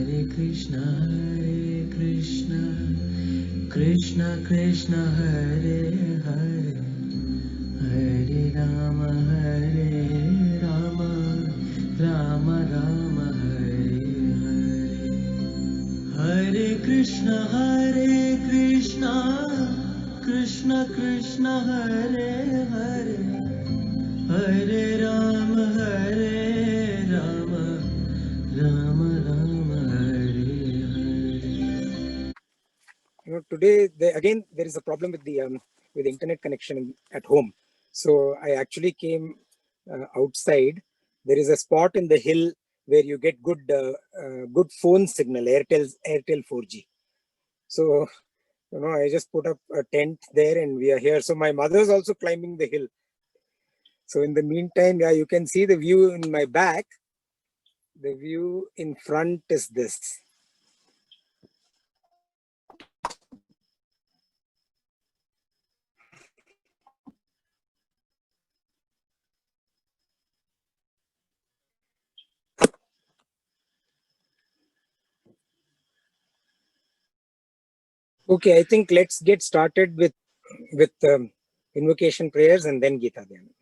Krishna Krishna Hare Hare Hare Rama Rama Rama Hare Hare Hare Krishna Krishna Krishna Hare Hare Hare Rama Rama Rama Hare Hare. Today again there is a problem with the internet connection at home. So I actually came outside. There is a spot in the hill where you get good phone signal, Airtel 4G. So I just put up a tent there and we are here. So my mother's also climbing the hill. So in the meantime, yeah, you can see the view in my back. The view in front is this. Okay, I think let's get started with invocation prayers and then Gita Dhyana.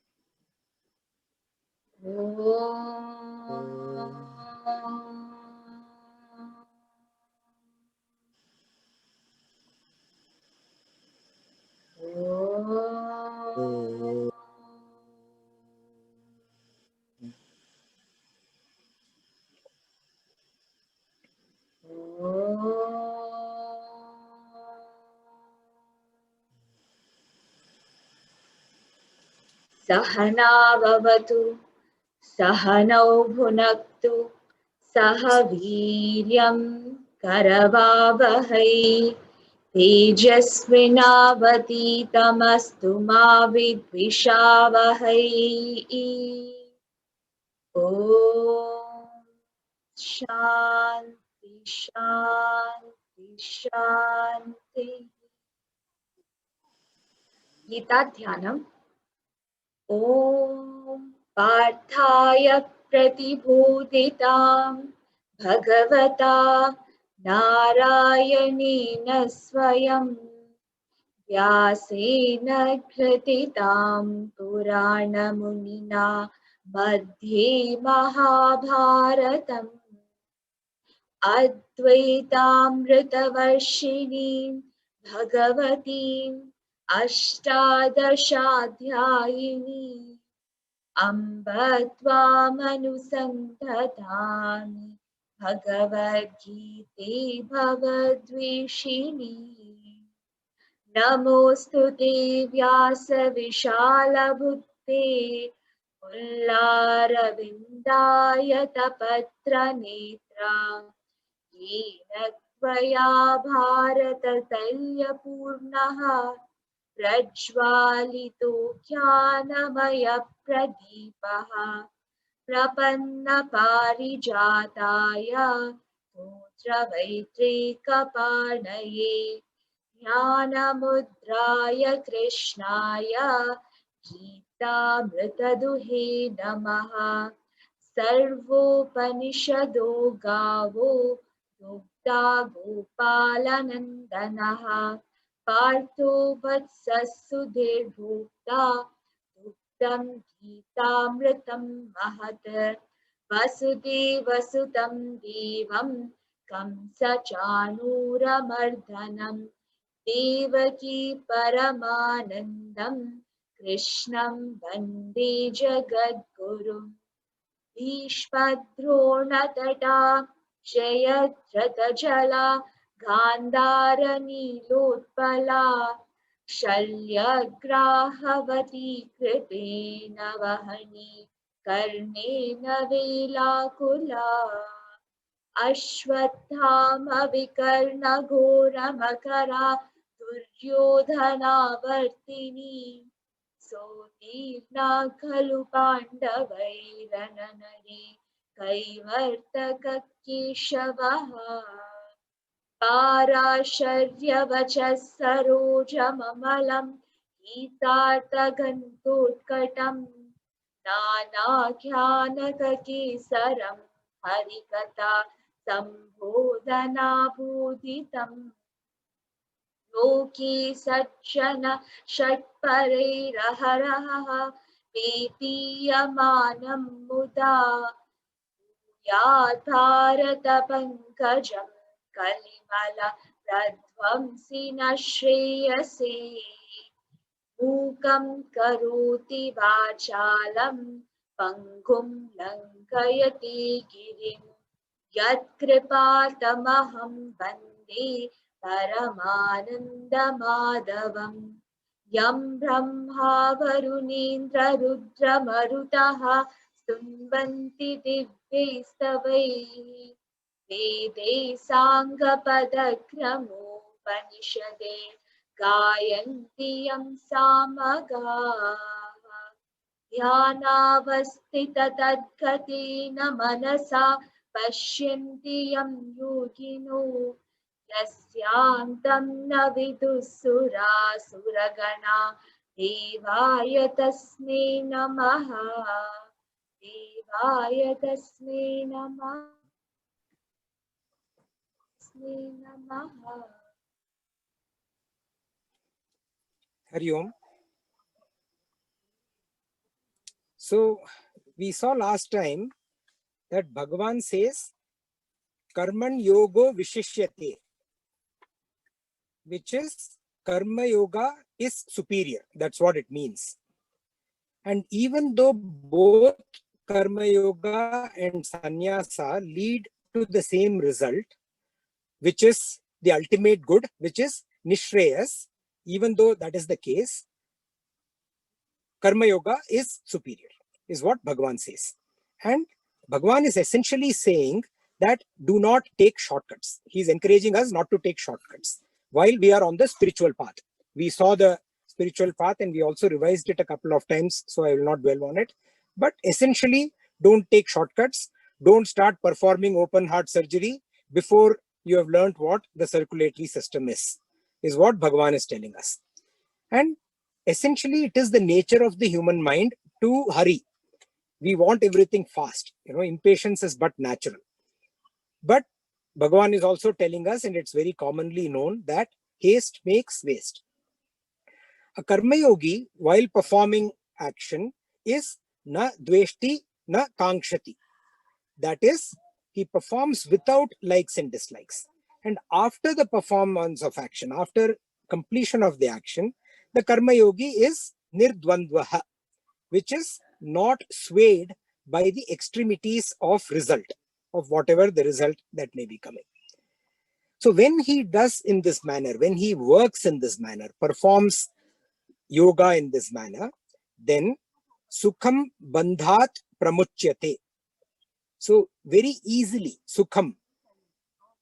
Sahana Vavatu Sahanau Bhunaktu Sahaviryam Karavavahai Tejasvinavaditamastu ma vidvishavahai. Om Shanti Shanti Shanti. Gita Dhyanam. Om Parthaya Pratibhuditam Bhagavata Narayanena Swayam Vyasena Krititam Purana Munina Madhye Mahabharatam Advaitamritavarshini Bhagavatim Ashtadashadhyayini Amba Tvamanusantatami Bhagavad Gita Bhavadvishini Namostute Vyasa Vishala Bhutte Pullaravindaya Tapatra Netra Yena Tvaya Bharata Talya Purnaha Prajvalito Jnanamaya Pradipaha Prapanna Parijataya Putra Vaitrika Parnaye Jnanamudraya Krishnaya Gita-mritaduhe Namaha Sarvopanishado Gavo Dugda Gopalanandanaha Partho Vatsasudhir Bhukta Dugdam Gita-mritam Mahat Vasudevasutam Devam Kamsa Chanuramardanam Devaki Paramanandam Krishnam Vande Jagadgurum Bhishmadronatata Jayadratajala Gandharanilotpala Shalyagrahavati Kripena Vahani Karnena Velakula Ashwathama Vikarna Ghora Makara Duryodhanavartini Sotirna Khalu Pandavairananari Kaivartaka Keshavaha Parasharyavachas Sarojamamalam Hitartagantotkatam Nanakyanaka Kesaram Harikata सम्बोधनाबोधितम् लोके सज्जन षट्परैरहरः पेपीयमानं मुदा यात् भारतपङ्कजं कलिमल प्रध्वंसि न श्रेयसे मूकं करोति वाचालं पङ्गुं लङ्घयति गिरिं यत्कृपातमहं वन्दे परमानन्दमाधवम् यं ब्रह्मा वरुणेन्द्ररुद्रमरुतः स्तुन्वन्ति दिव्यैस्तवैः वेदै साङ्गपदक्रमोपनिषदे गायन्ति यं सामगाः ध्यानावस्थिततद्गतेन मनसा पश्यन्ति यं योगिनो यस्यान्तं न विदुः सुरासुरगणा देवाय तस्मै नमः देवाय तस्मै नमः तस्मै नमः Hari Om. So we saw last time that Bhagavan says Karman Yogo Vishishyate, which is Karma Yoga is superior. That's what it means. And even though both Karma Yoga and Sanyasa lead to the same result, which is the ultimate good, which is Nishreyas, even though that is the case, Karma Yoga is superior, is what Bhagavan says. And Bhagavan is essentially saying that do not take shortcuts. He's encouraging us not to take shortcuts while we are on the spiritual path. We saw the spiritual path and we also revised it a couple of times, so I will not dwell on it. But essentially, don't take shortcuts. Don't start performing open heart surgery before you have learned what the circulatory system is what Bhagavan is telling us. And essentially, it is the nature of the human mind to hurry. We want everything fast. Impatience is but natural. But Bhagavan is also telling us, and it's very commonly known, that haste makes waste. A karma yogi, while performing action, is na dveshti na kankshati. That is, he performs without likes and dislikes. And after the performance of action, after completion of the action, the karma yogi is nirdvandvaha, which is not swayed by the extremities of result, of whatever the result that may be coming. So when he does in this manner, when he works in this manner, performs yoga in this manner, then sukham bandhat pramuchyate. So very easily, sukham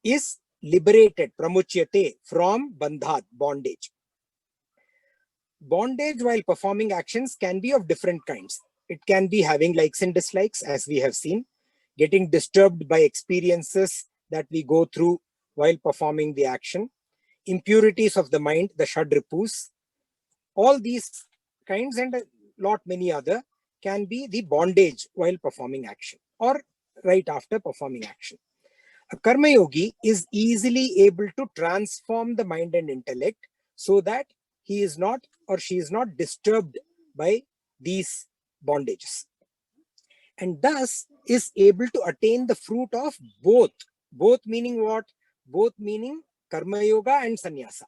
is liberated, pramuchyate, from bandhat, bondage. Bondage while performing actions can be of different kinds. It can be having likes and dislikes, as we have seen, getting disturbed by experiences that we go through while performing the action, impurities of the mind, the shadripus, all these kinds and a lot many other can be the bondage while performing action or right after performing action. A karma yogi is easily able to transform the mind and intellect so that he is not or she is not disturbed by these bondages, and thus is able to attain the fruit of both. Both meaning what? Both meaning karma yoga and sannyasa.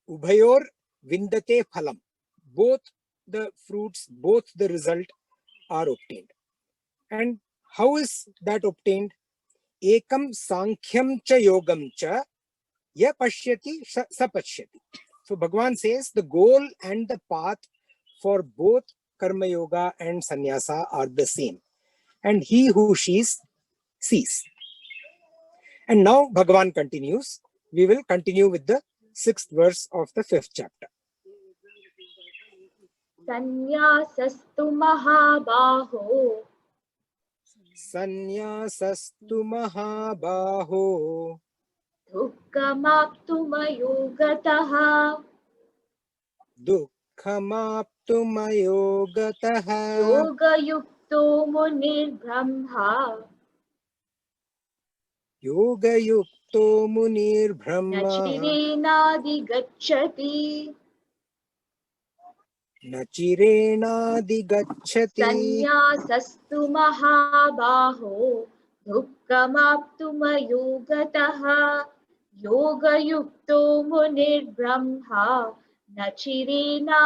Ubhayor vindate phalam. Both the fruits, both the result are obtained. And how is that obtained? Ekam sankhyam cha yogam cha ya pashyati sa pashyati. So Bhagavan says the goal and the path for both karma yoga and sannyasa are the same. And he who sees. And now Bhagavan continues. We will continue with the 6th verse of the 5th chapter. Sanyasastu mahabaho Sanyasastu mahabaho dukkhamaptumayogataha dukkhamaptumayogataha yoga yukto munir brahma yoga yukto munir brahma Nachirenadi nachirena digachati. Sanyasastu mahabaho dukkhamaptumayogataha yoga yukto munir brahma nachirena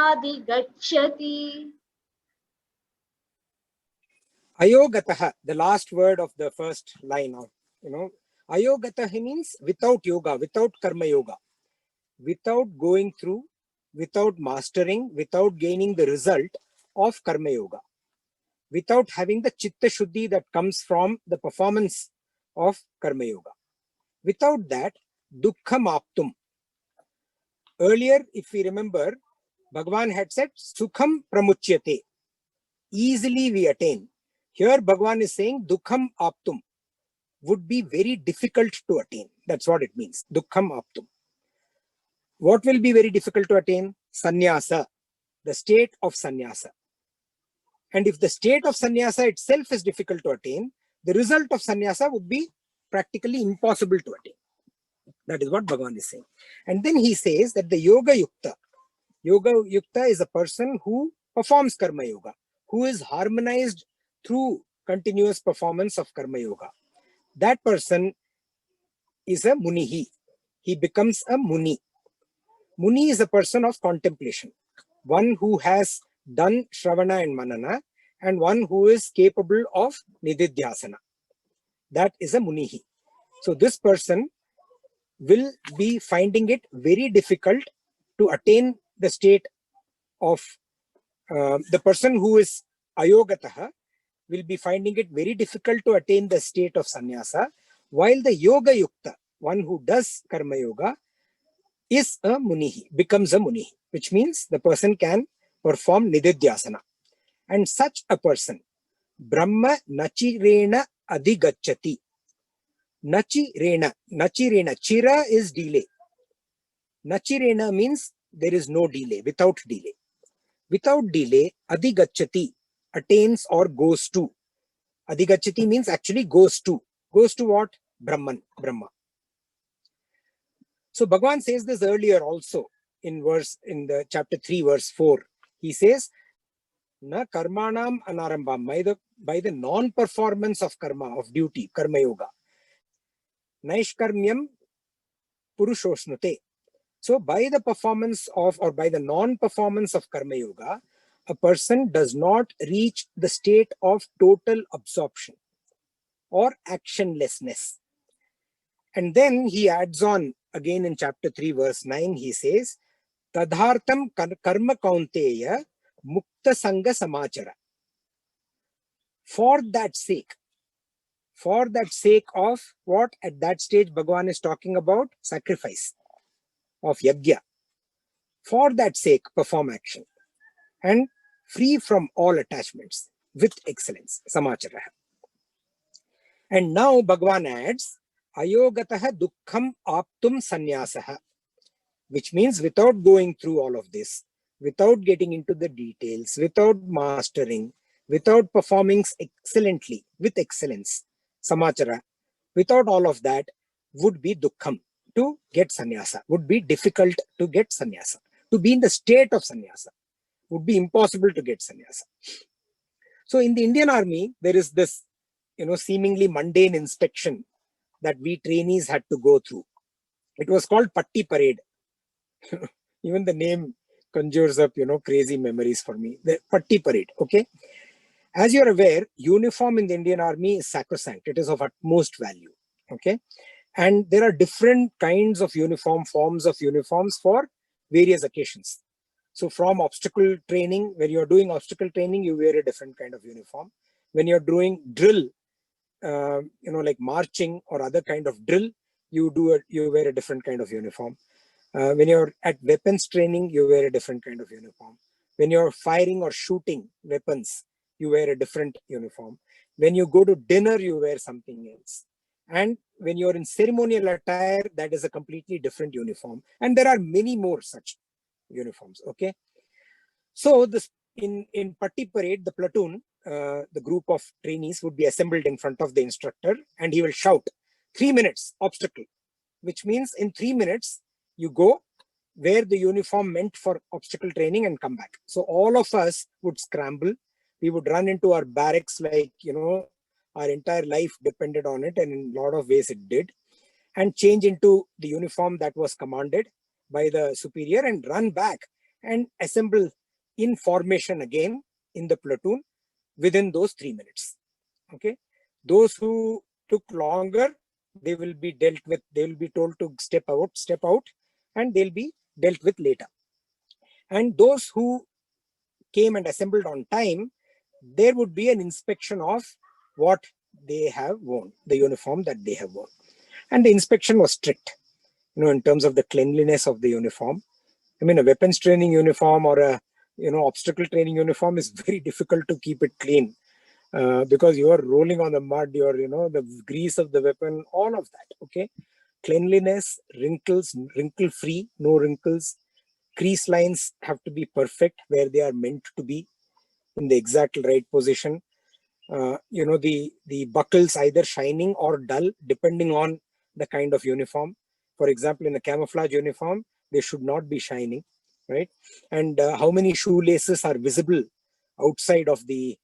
gacchati. Ayogataha, the last word of the first line of, ayogataha means without yoga, without karma yoga, without going through, without mastering, without gaining the result of karma yoga, without having the chitta shuddhi that comes from the performance of karma yoga. Without that, dukkham aptum. Earlier, if we remember, Bhagavan had said, sukham pramuchyate. Easily we attain. Here, Bhagavan is saying, dukkham aptum would be very difficult to attain. That's what it means. Dukkham aptum. What will be very difficult to attain? Sanyasa, the state of sannyasa. And if the state of sannyasa itself is difficult to attain, the result of sannyasa would be practically impossible to attain. That is what Bhagavan is saying. And then he says that the yoga yukta is a person who performs karma yoga, who is harmonized through continuous performance of karma yoga. That person is a munihi. He becomes a muni. Muni is a person of contemplation, one who has done Shravana and Manana, and one who is capable of Nididhyasana. That is a munihi. So this person will be finding it very difficult to attain the state of the person who is ayogataha will be finding it very difficult to attain the state of sannyasa, while the yoga yukta, one who does karma yoga, is a munihi, becomes a munihi, which means the person can perform nididhyasana. And such a person, brahma nachirena adhigachati. Nachirena, chira is delay. Nachirena means there is no delay, without delay. Without delay, adhigachati, attains or goes to. Adhigachati means actually goes to. Goes to what? Brahman, Brahma. So Bhagavan says this earlier also in the chapter 3, verse 4. He says, Na karmanam anarambam, by the non-performance of karma, of duty, karma yoga. Naishkarmyam purushosnute. So by the performance of, or by the non-performance of karma yoga, a person does not reach the state of total absorption or actionlessness. And then he adds on again in chapter 3, verse 9, he says, Tadhartam karma kaunteya mukta sangha samachara. For that sake of what at that stage Bhagavan is talking about? Sacrifice of yajna. For that sake, perform action and free from all attachments with excellence. Samachara. And now Bhagavan adds, Ayogataha dukkham aptum sanyasaha, which means without going through all of this, without getting into the details, without mastering, without performing excellently, with excellence, samachara, without all of that, would be dukkham. To get sannyasa would be difficult to get sannyasa. To be in the state of sannyasa would be impossible to get sannyasa. So in the Indian Army, there is this, seemingly mundane inspection that we trainees had to go through. It was called Patti Parade. Even the name conjures up, crazy memories for me. The Patti Parade, okay? As you're aware, uniform in the Indian Army is sacrosanct. It is of utmost value, okay? And there are different kinds of uniform, forms of uniforms for various occasions. So from obstacle training, when you're doing obstacle training, you wear a different kind of uniform. When you're doing drill, like marching or other kind of drill, you wear a different kind of uniform. When you're at weapons training, you wear a different kind of uniform. When you're firing or shooting weapons, you wear a different uniform. When you go to dinner, you wear something else. And when you're in ceremonial attire, that is a completely different uniform. And there are many more such uniforms, okay? So this in Patti Parade, the platoon, the group of trainees would be assembled in front of the instructor, and he will shout, 3 minutes obstacle, which means in 3 minutes you go where the uniform meant for obstacle training and come back. So all of us would scramble. We would run into our barracks like, our entire life depended on it, and in a lot of ways it did, and change into the uniform that was commanded by the superior and run back and assemble in formation again in the platoon within those 3 minutes. Okay. Those who took longer, they will be dealt with, they will be told to step out, and they'll be dealt with later. And those who came and assembled on time, there would be an inspection of what they have worn, the uniform that they have worn. And the inspection was strict, in terms of the cleanliness of the uniform. I mean, a weapons training uniform or a, obstacle training uniform is very difficult to keep it clean. Because you are rolling on the mud, the grease of the weapon, all of that. Okay. Cleanliness, wrinkles, wrinkle free, no wrinkles. Crease lines have to be perfect where they are meant to be, in the exact right position. The buckles either shining or dull depending on the kind of uniform. For example, in a camouflage uniform, they should not be shining, right? And how many shoelaces are visible outside of the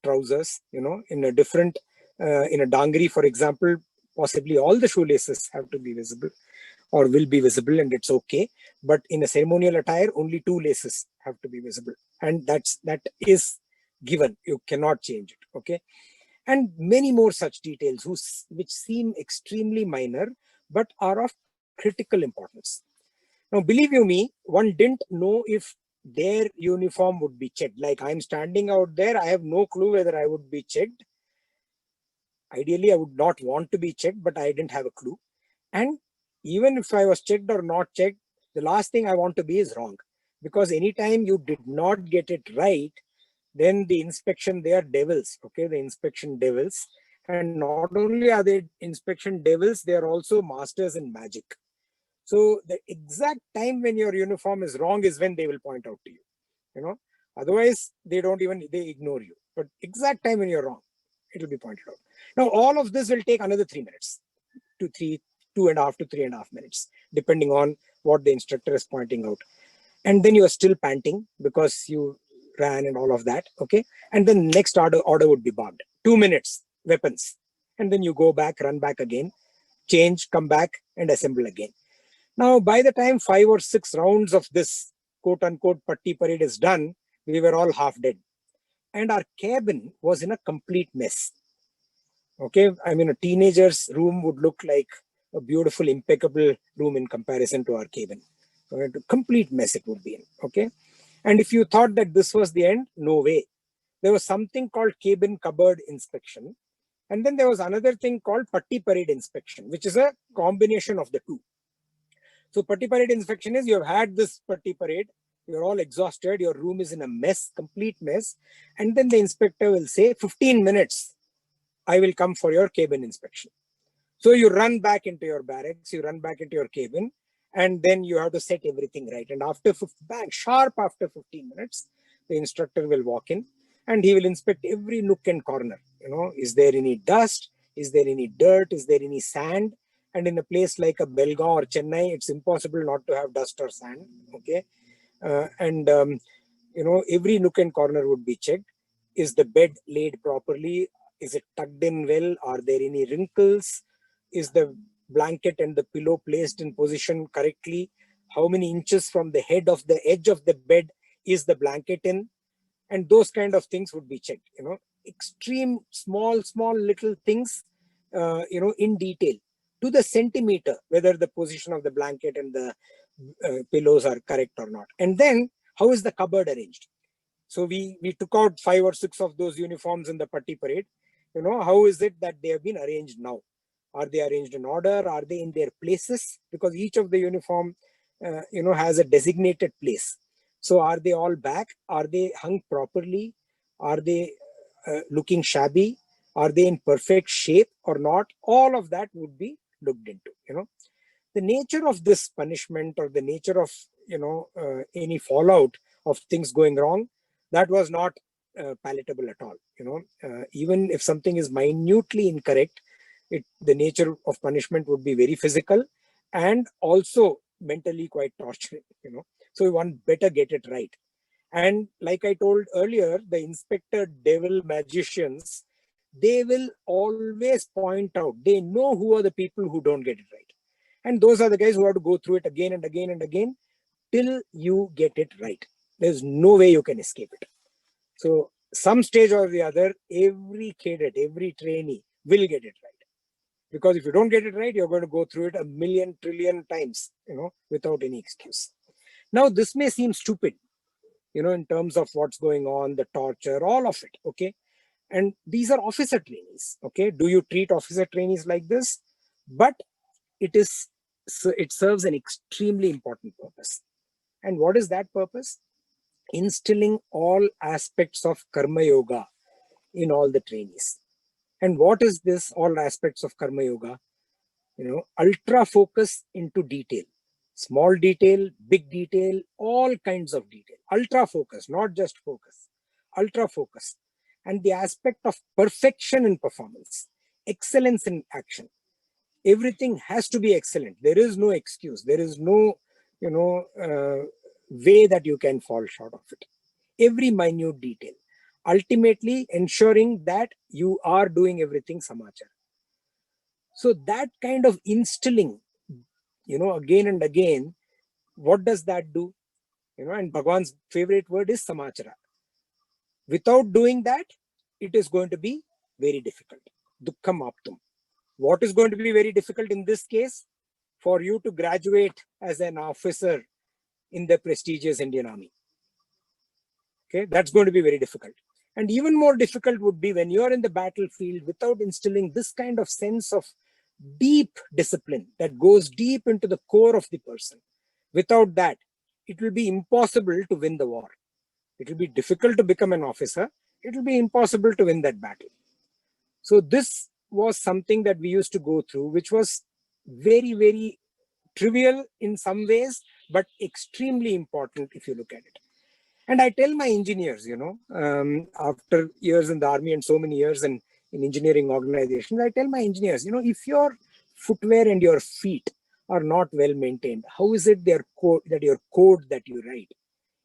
trousers? In a different, in a dangri, for example, possibly all the shoelaces have to be visible or will be visible, and it's okay. But in a ceremonial attire, only 2 laces have to be visible, and that is given. You cannot change it. Okay. And many more such details which seem extremely minor but are of critical importance. Now, believe you me, one didn't know if their uniform would be checked. Like, I'm standing out there, I have no clue whether I would be checked. Ideally, I would not want to be checked, but I didn't have a clue. And even if I was checked or not checked, the last thing I want to be is wrong. Because anytime you did not get it right, then the inspection, they are devils. Okay, the inspection devils. And not only are they inspection devils, they are also masters in magic. So the exact time when your uniform is wrong is when they will point out to you. Otherwise they ignore you. But exact time when you're wrong, it will be pointed out. Now all of this will take another 3 minutes to 2.5 to 3.5 minutes, depending on what the instructor is pointing out. And then you are still panting because you ran and all of that. Okay. And then next order would be bombed. 2 minutes, weapons. And then you go back, run back again, change, come back and assemble again. Now, by the time 5 or 6 rounds of this quote unquote patti parade is done, we were all half dead. And our cabin was in a complete mess. Okay. I mean, a teenager's room would look like a beautiful, impeccable room in comparison to our cabin. A complete mess it would be in. Okay. And if you thought that this was the end, no way. There was something called cabin cupboard inspection. And then there was another thing called patti parade inspection, which is a combination of the two. So patti parade inspection is, you have had this patti parade, you're all exhausted, your room is in a mess, complete mess. And then the inspector will say, 15 minutes, I will come for your cabin inspection. So you run back into your barracks, you run back into your cabin, and then you have to set everything right. And after sharp after 15 minutes, the instructor will walk in and he will inspect every nook and corner. Is there any dust? Is there any dirt? Is there any sand? And in a place like a Belgaum or Chennai, it's impossible not to have dust or sand. Okay. Every nook and corner would be checked. Is the bed laid properly? Is it tucked in well? Are there any wrinkles? Is the blanket and the pillow placed in position correctly? How many inches from the head of the edge of the bed is the blanket in? And those kind of things would be checked. Extreme small little things, in detail to the centimeter, whether the position of the blanket and the pillows are correct or not. And then how is the cupboard arranged? So we took out 5 or 6 of those uniforms in the patti parade. How is it that they have been arranged now? Are they arranged in order? Are they in their places? Because each of the uniform, has a designated place. So are they all back? Are they hung properly? Are they looking shabby? Are they in perfect shape or not? All of that would be looked into. The nature of this punishment or the nature of, any fallout of things going wrong, that was not palatable at all. Even if something is minutely incorrect, The nature of punishment would be very physical and also mentally quite torturing, So one better get it right. And like I told earlier, the inspector devil magicians, they will always point out, they know who are the people who don't get it right. And those are the guys who have to go through it again and again and again till you get it right. There's no way you can escape it. So some stage or the other, every cadet, every trainee will get it right. Because if you don't get it right, you're going to go through it a million trillion times, without any excuse. Now, this may seem stupid, in terms of what's going on, the torture, all of it, okay? And these are officer trainees, okay? Do you treat officer trainees like this? But it serves an extremely important purpose. And what is that purpose? Instilling all aspects of karma yoga in all the trainees. And what is this all aspects of karma yoga? Ultra focus into detail, small detail, big detail, all kinds of detail. Ultra focus, not just focus, ultra focus. And the aspect of perfection in performance, excellence in action. Everything has to be excellent. There is no excuse. There is no, way that you can fall short of it. Every minute detail. Ultimately ensuring that you are doing everything samachara. So that kind of instilling, again and again, what does that do? And Bhagwan's favorite word is samachara. Without doing that, it is going to be very difficult. Dukkham aptum. What is going to be very difficult in this case? For you to graduate as an officer in the prestigious Indian Army. Okay, that's going to be very difficult. And even more difficult would be when you're in the battlefield without instilling this kind of sense of deep discipline that goes deep into the core of the person. Without that, it will be impossible to win the war. It will be difficult to become an officer. It will be impossible to win that battle. So this was something that we used to go through, which was very, very trivial in some ways, but extremely important if you look at it. And I tell my engineers, after years in the army and so many years in engineering organizations, I tell my engineers, if your footwear and your feet are not well maintained, how is it that your code that you write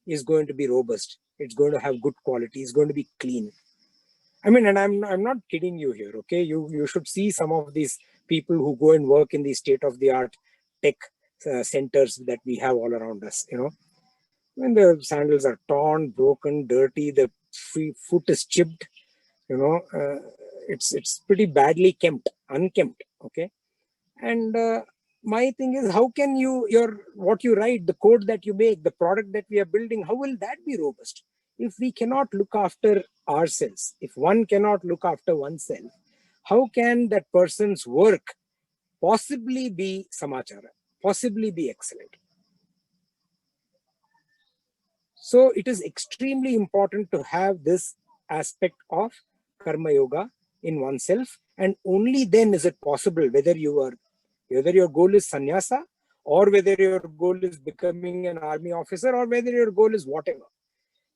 is going to be robust? It's going to have good quality. It's going to be clean. I mean, and I'm not kidding you here, okay? You should see some of these people who go and work in the state-of-the-art tech centers that we have all around us, When the sandals are torn, broken, dirty, the foot is chipped, it's pretty badly unkempt, okay? And my thing is, how can what you write, the code that you make, the product that we are building, how will that be robust? If we cannot look after ourselves, if one cannot look after oneself, how can that person's work possibly be samachara, possibly be excellent? So it is extremely important to have this aspect of karma yoga in oneself, and only then is it possible, whether your goal is sannyasa, or whether your goal is becoming an army officer, or whether your goal is whatever.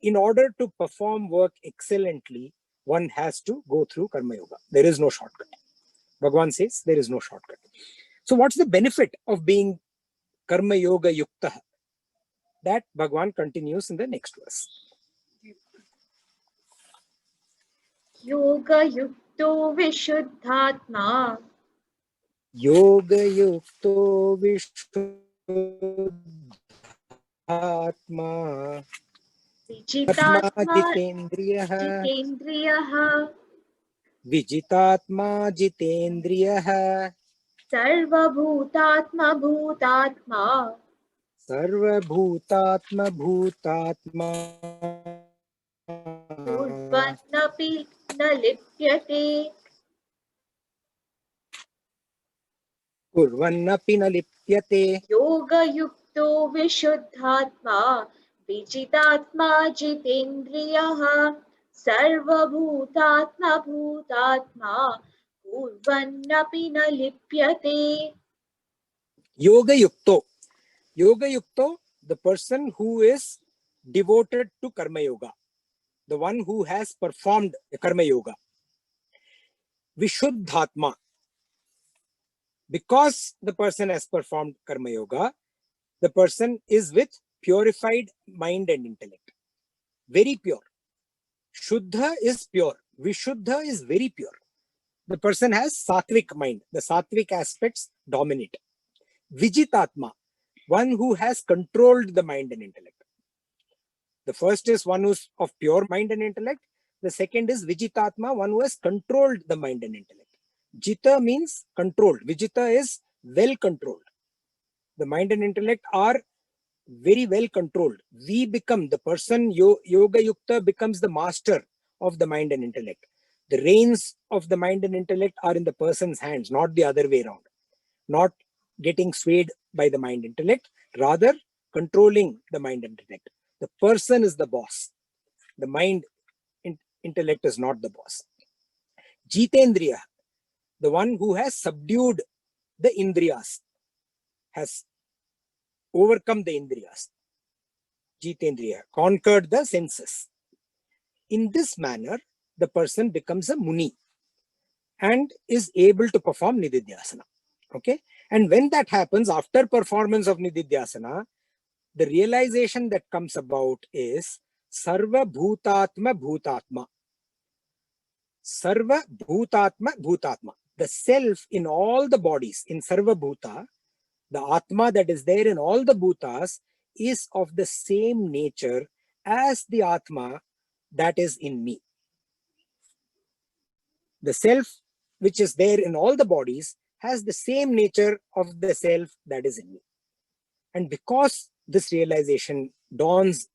In order to perform work excellently, one has to go through karma yoga. There is no shortcut. Bhagavan says there is no shortcut. So what's the benefit of being karma yoga yukta? That Bhagavan continues in the next verse. Yoga yukto vishuddhatma. Yoga yukto vishuddhatma. Vijitatma Jitendriyaha. jitendriyaha. Vijitatma jitendriyaha. Sarvabhutatma bhutatma. Sarvabhutatma bhutatma. Kurvannapi na lipyate. Kurvannapi na lipyate. Yoga yukto vishuddhatma. Vijitatma jitendriyaha. Sarvabhutatma bhutatma. Kurvannapi na lipyate. Yoga yukto. Yoga yukto, the person who is devoted to karma yoga, the one who has performed karma yoga. Vishuddhatma. Because the person has performed Karma Yoga, the person is with purified mind and intellect. Very pure. Shuddha is pure. Vishuddha is very pure. The person has sattvic mind. The sattvic aspects dominate. Vijitatma, one who has controlled the mind and intellect. The first is one who's of pure mind and intellect. The second is Vijitatma, one who has controlled the mind and intellect. Jita means controlled. Vijita is well controlled. The mind and intellect are very well controlled. We become, the person, Yoga Yukta becomes the master of the mind and intellect. The reins of the mind and intellect are in the person's hands, not the other way around. Not getting swayed by the mind intellect, rather controlling the mind intellect. The person is the boss. The mind intellect is not the boss. Jitendriya, the one who has subdued the indriyas, has overcome the indriyas. Jitendriya, conquered the senses. In this manner, the person becomes a muni and is able to perform nididhyasana. Okay? And when that happens, after performance of nididhyasana, the realization that comes about is Sarva Bhutatma Bhutatma. Sarva Bhutatma Bhutatma. The self in all the bodies, in Sarva Bhuta, the Atma that is there in all the Bhutas is of the same nature as the Atma that is in me. The self which is there in all the bodies has the same nature of the self that is in me. And because this realization dawns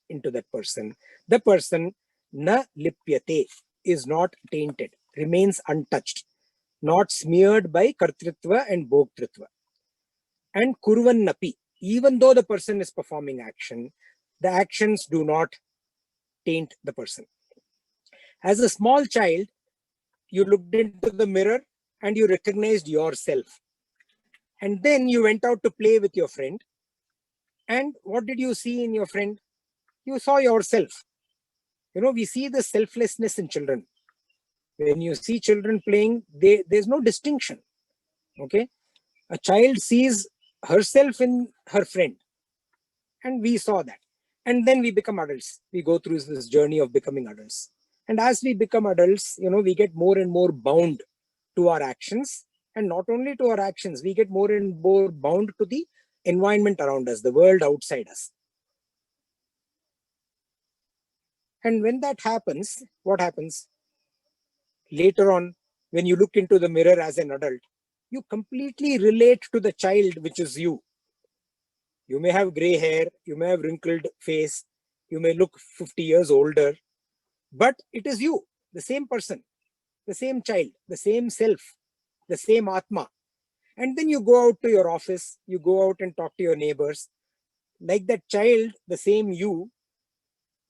into that person, the person na lipyate, is not tainted, remains untouched, not smeared by kartritva and bhoktritva. And kurvannapi, even though the person is performing action, the actions do not taint the person. As a small child, you looked into the mirror and you recognized yourself. And then you went out to play with your friend. And what did you see in your friend? You saw yourself. You know, we see the selflessness in children. When you see children playing, there's no distinction. Okay? A child sees herself in her friend. And we saw that. And then we become adults. We go through this journey of becoming adults. And as we become adults, you know, we get more and more bound to our actions. And not only to our actions, we get more and more bound to the environment around us, the world outside us. And when that happens, what happens? Later on, when you look into the mirror as an adult, you completely relate to the child, which is you. You may have gray hair, you may have wrinkled face, you may look 50 years older, but it is you, the same person, the same child, the same self, the same Atma. And then you go out to your office, you go out and talk to your neighbors. Like that child, the same you,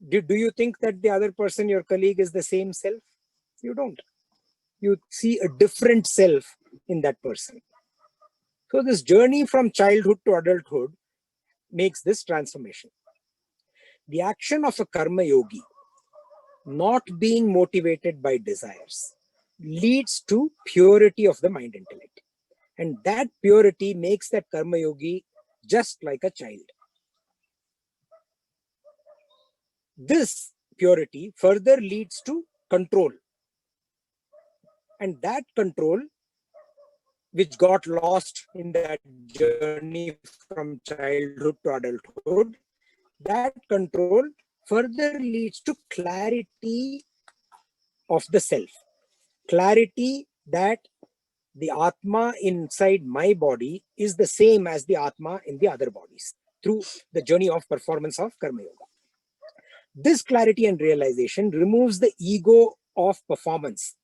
do you think that the other person, your colleague, is the same self? You don't. You see a different self in that person. So this journey from childhood to adulthood makes this transformation. The action of a karma yogi, not being motivated by desires, leads to purity of the mind intellect. And that purity makes that karma yogi just like a child. This purity further leads to control. And that control, which got lost in that journey from childhood to adulthood, that control further leads to clarity of the self. Clarity that the Atma inside my body is the same as the Atma in the other bodies through the journey of performance of Karma Yoga. This clarity and realization removes the ego of performance.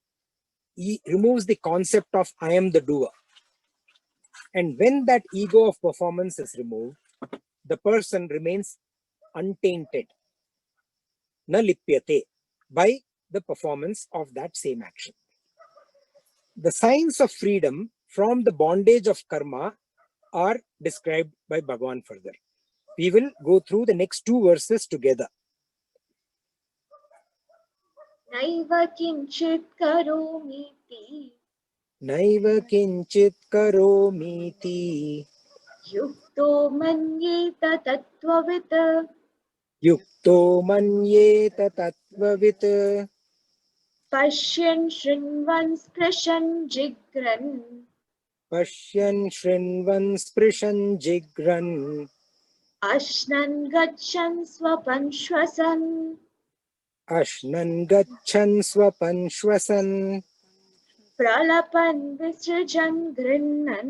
Removes the concept of I am the doer. And when that ego of performance is removed, the person remains untainted, na lipyate, by the performance of that same action. The signs of freedom from the bondage of karma are described by Bhagavan further. We will go through the next two verses together. नैव किञ्चित् करोमीति Naiva kinchit karomiti. Yukto manyeta tattvavit. Yukto manyeta tattvavit. Pashyan shrinvan sprashan jigran. Pashyan shrinvan sprishan jigran. Ashnan gachan swapan shwasan. Ashnan gachan swapan shwasan. Pralapan visrajan grinnan.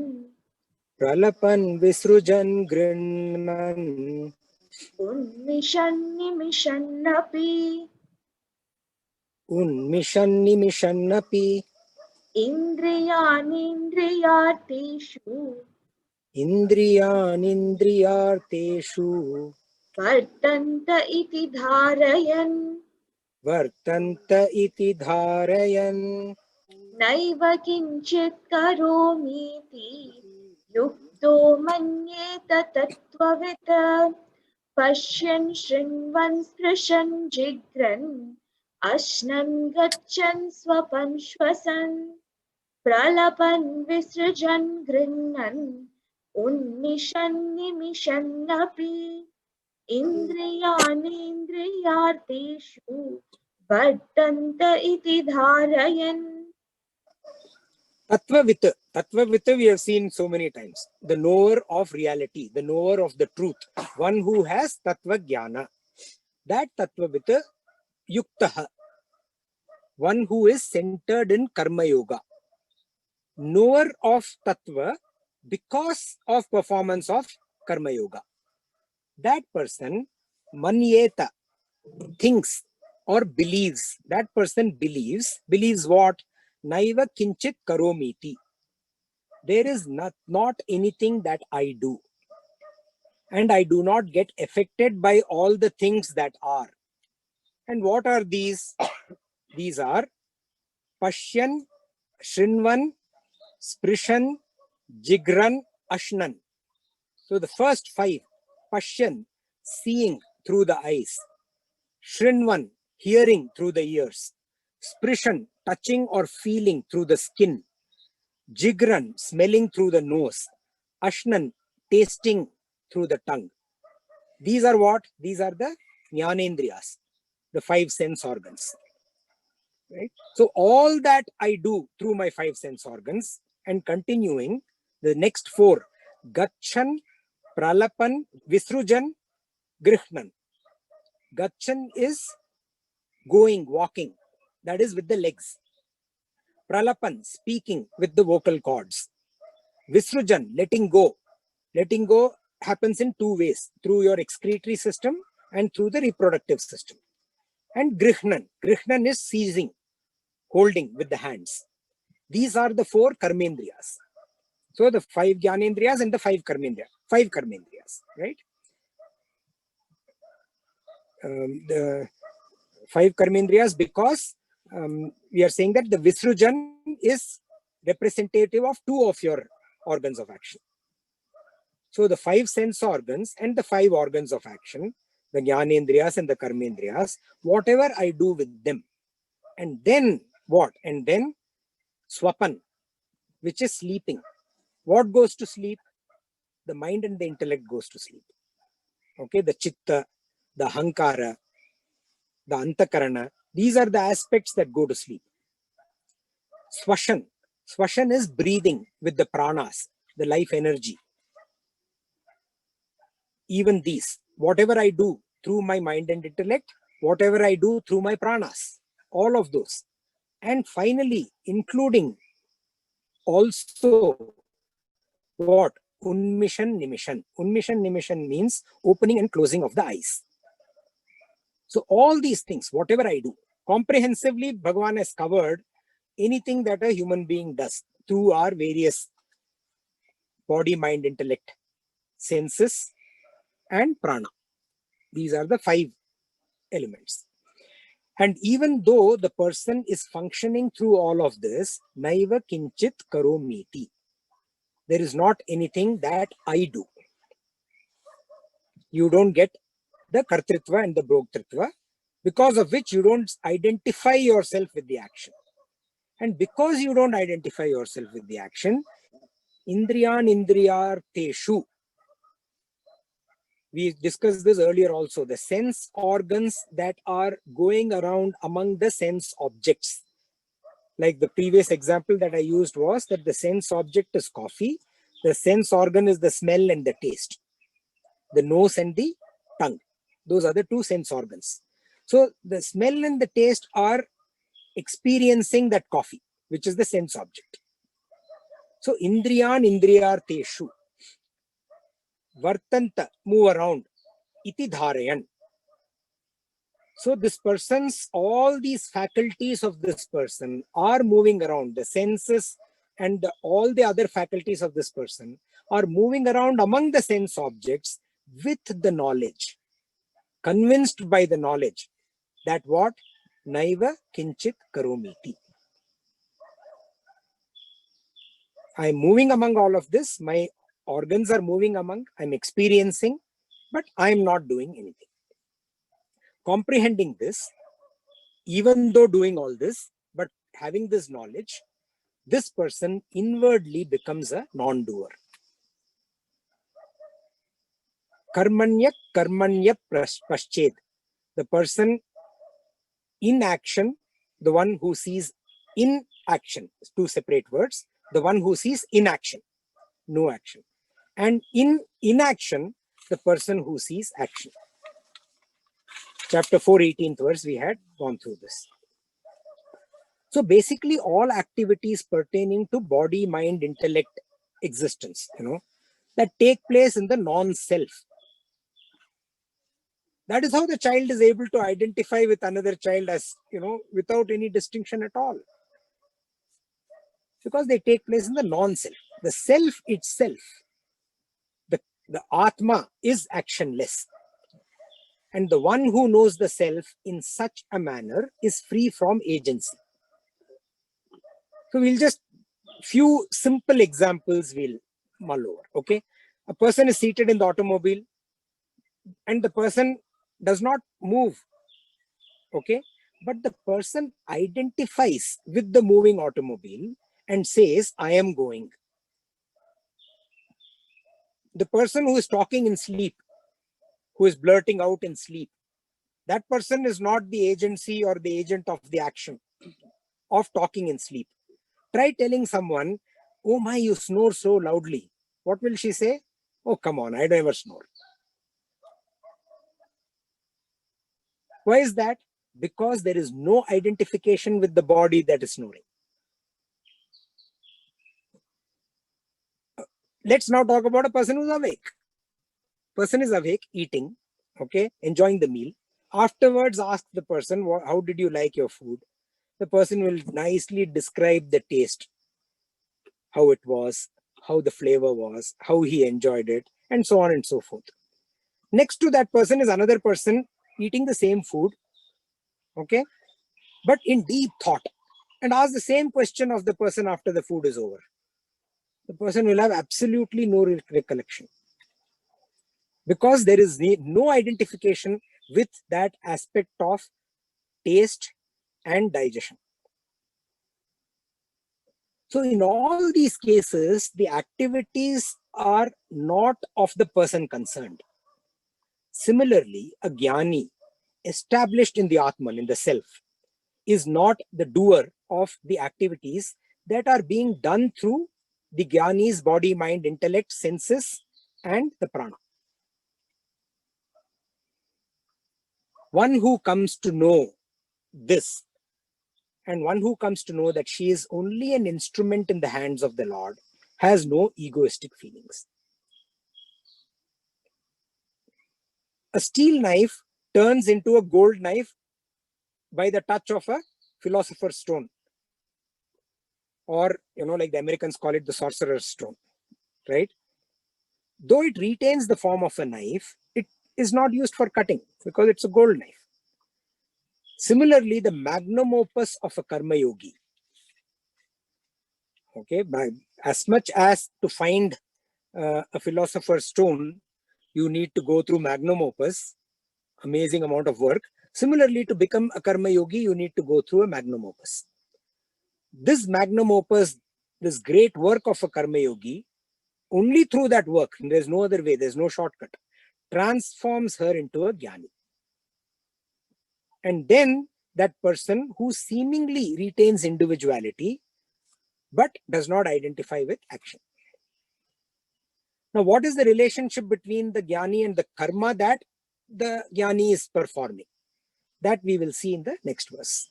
Pralapan visrujan grinnan. Unmishan nimishannapi. Unmishan nimishannapi. Indriyanindriyartishu. Indriyanindriyarteshu. Vartanta iti dharayan. Vartanta iti dharayan. Naiva kinchit karomiti. Yukto manyeta tattvavita. Pashyan shrinvan sprashan jigran. Ashnan gachan swapan shwasan. Pralapan visrajan grinnan. Unmishan nimishannapi. Indriyanindriyartishu. Vartanta iti dharayan. Tattvavita. Tattvavita we have seen so many times. The knower of reality, the knower of the truth. One who has tattva jnana. That tattvavita yuktaha. One who is centered in karma yoga. Knower of tattva because of performance of karma yoga. That person manyeta, thinks or believes. That person believes what? Naiva kinchit karomiti. There is not anything that I do. And I do not get affected by all the things that are. And what are these? These are Pashyan, Shrinvan, Sprishan, Jigran, Ashnan. So the first five, Pashyan, seeing through the eyes. Shrinvan, hearing through the ears. Sprishan, touching or feeling through the skin. Jigran, smelling through the nose. Ashnan, tasting through the tongue. These are what? These are the jnanendriyas, the five sense organs. Right? So all that I do through my five sense organs, and continuing the next four, Gachan, Pralapan, Visrujan, Grihnan. Gachan is going, walking, that is with the legs. Pralapan, speaking with the vocal cords. Visrujan, letting go. Letting go happens in two ways, through your excretory system and through the reproductive system. And Grihnan. Grihnan is seizing, holding with the hands. These are the four karmendriyas. So the five jnanendriyas and the five karmendriyas, right? The five karmendriyas because we are saying that the Visrujan is representative of two of your organs of action. So the five sense organs and the five organs of action, the jnanendriyas and the karmendriyas, whatever I do with them. And then what? And then swapan, which is sleeping. What goes to sleep? The mind and the intellect goes to sleep. Okay, the chitta, the hankara, the antakarana, these are the aspects that go to sleep. Swashan. Swashan is breathing with the pranas, the life energy. Even these, whatever I do through my mind and intellect, whatever I do through my pranas, all of those. And finally, including also what? Unmishan Nimishan. Unmishan Nimishan means opening and closing of the eyes. So all these things, whatever I do, comprehensively Bhagavan has covered anything that a human being does through our various body, mind, intellect, senses, and prana. These are the five elements. And even though the person is functioning through all of this, naiva kinchit karomiti. There is not anything that I do. You don't get the kartritva and the bhoktritva, because of which you don't identify yourself with the action. And because you don't identify yourself with the action, indriyan indriyarteshu, we discussed this earlier also, the sense organs that are going around among the sense objects. Like the previous example that I used was that the sense object is coffee, the sense organ is the smell and the taste, the nose and the tongue. Those are the two sense organs. So the smell and the taste are experiencing that coffee, which is the sense object. So indriyan indriyarteshu vartanta, move around, iti dharayan. So this person's, all these faculties of this person are moving around. The senses and all the other faculties of this person are moving around among the sense objects with the knowledge, convinced by the knowledge that what? Naiva kinchit karomiti. I'm moving among all of this. My organs are moving among, I'm experiencing, but I'm not doing anything. Comprehending this, even though doing all this, but having this knowledge, this person inwardly becomes a non-doer. Karmanya karmanya pasched. The person in action, the one who sees in action, two separate words. The one who sees inaction, no action. And in inaction, the person who sees action. Chapter 4, 18th verse, we had gone through this. So basically all activities pertaining to body, mind, intellect, existence, that take place in the non-self. That is how the child is able to identify with another child as, without any distinction at all. Because they take place in the non-self. The self itself, the Atma, is actionless. And the one who knows the self in such a manner is free from agency. So we'll just, few simple examples we'll mull over, okay? A person is seated in the automobile and the person does not move, okay? But the person identifies with the moving automobile and says, I am going. The person who is talking in sleep, who is blurting out in sleep, that person is not the agency or the agent of the action of talking in sleep. Try telling someone, oh my, you snore so loudly. What will she say? Oh, come on, I don't ever snore. Why is that? Because there is no identification with the body that is snoring. Let's now talk about a person who's awake. Person is awake, eating, okay, enjoying the meal. Afterwards, ask the person, how did you like your food? The person will nicely describe the taste, how it was, how the flavor was, how he enjoyed it, and so on and so forth. Next to that person is another person eating the same food, okay, but in deep thought, and ask the same question of the person after the food is over. The person will have absolutely no recollection, because there is no identification with that aspect of taste and digestion. So in all these cases, the activities are not of the person concerned. Similarly, a jnani established in the Atman, in the self, is not the doer of the activities that are being done through the jnani's body, mind, intellect, senses, and the prana. One who comes to know this, and one who comes to know that she is only an instrument in the hands of the Lord, has no egoistic feelings. A steel knife turns into a gold knife by the touch of a philosopher's stone, or like the Americans call it, the sorcerer's stone, right? Though it retains the form of a knife, it is not used for cutting because it's a gold knife. Similarly, the magnum opus of a karma yogi, okay, as much as to find a philosopher's stone, you need to go through magnum opus, amazing amount of work. Similarly, to become a karma yogi, you need to go through a magnum opus. this magnum opus, this great work of a karma yogi, only through that work, and there's no other way, there's no shortcut, transforms her into a jnani. And then that person who seemingly retains individuality but does not identify with action. Now, what is the relationship between the jnani and the karma that the jnani is performing? That we will see in the next verse.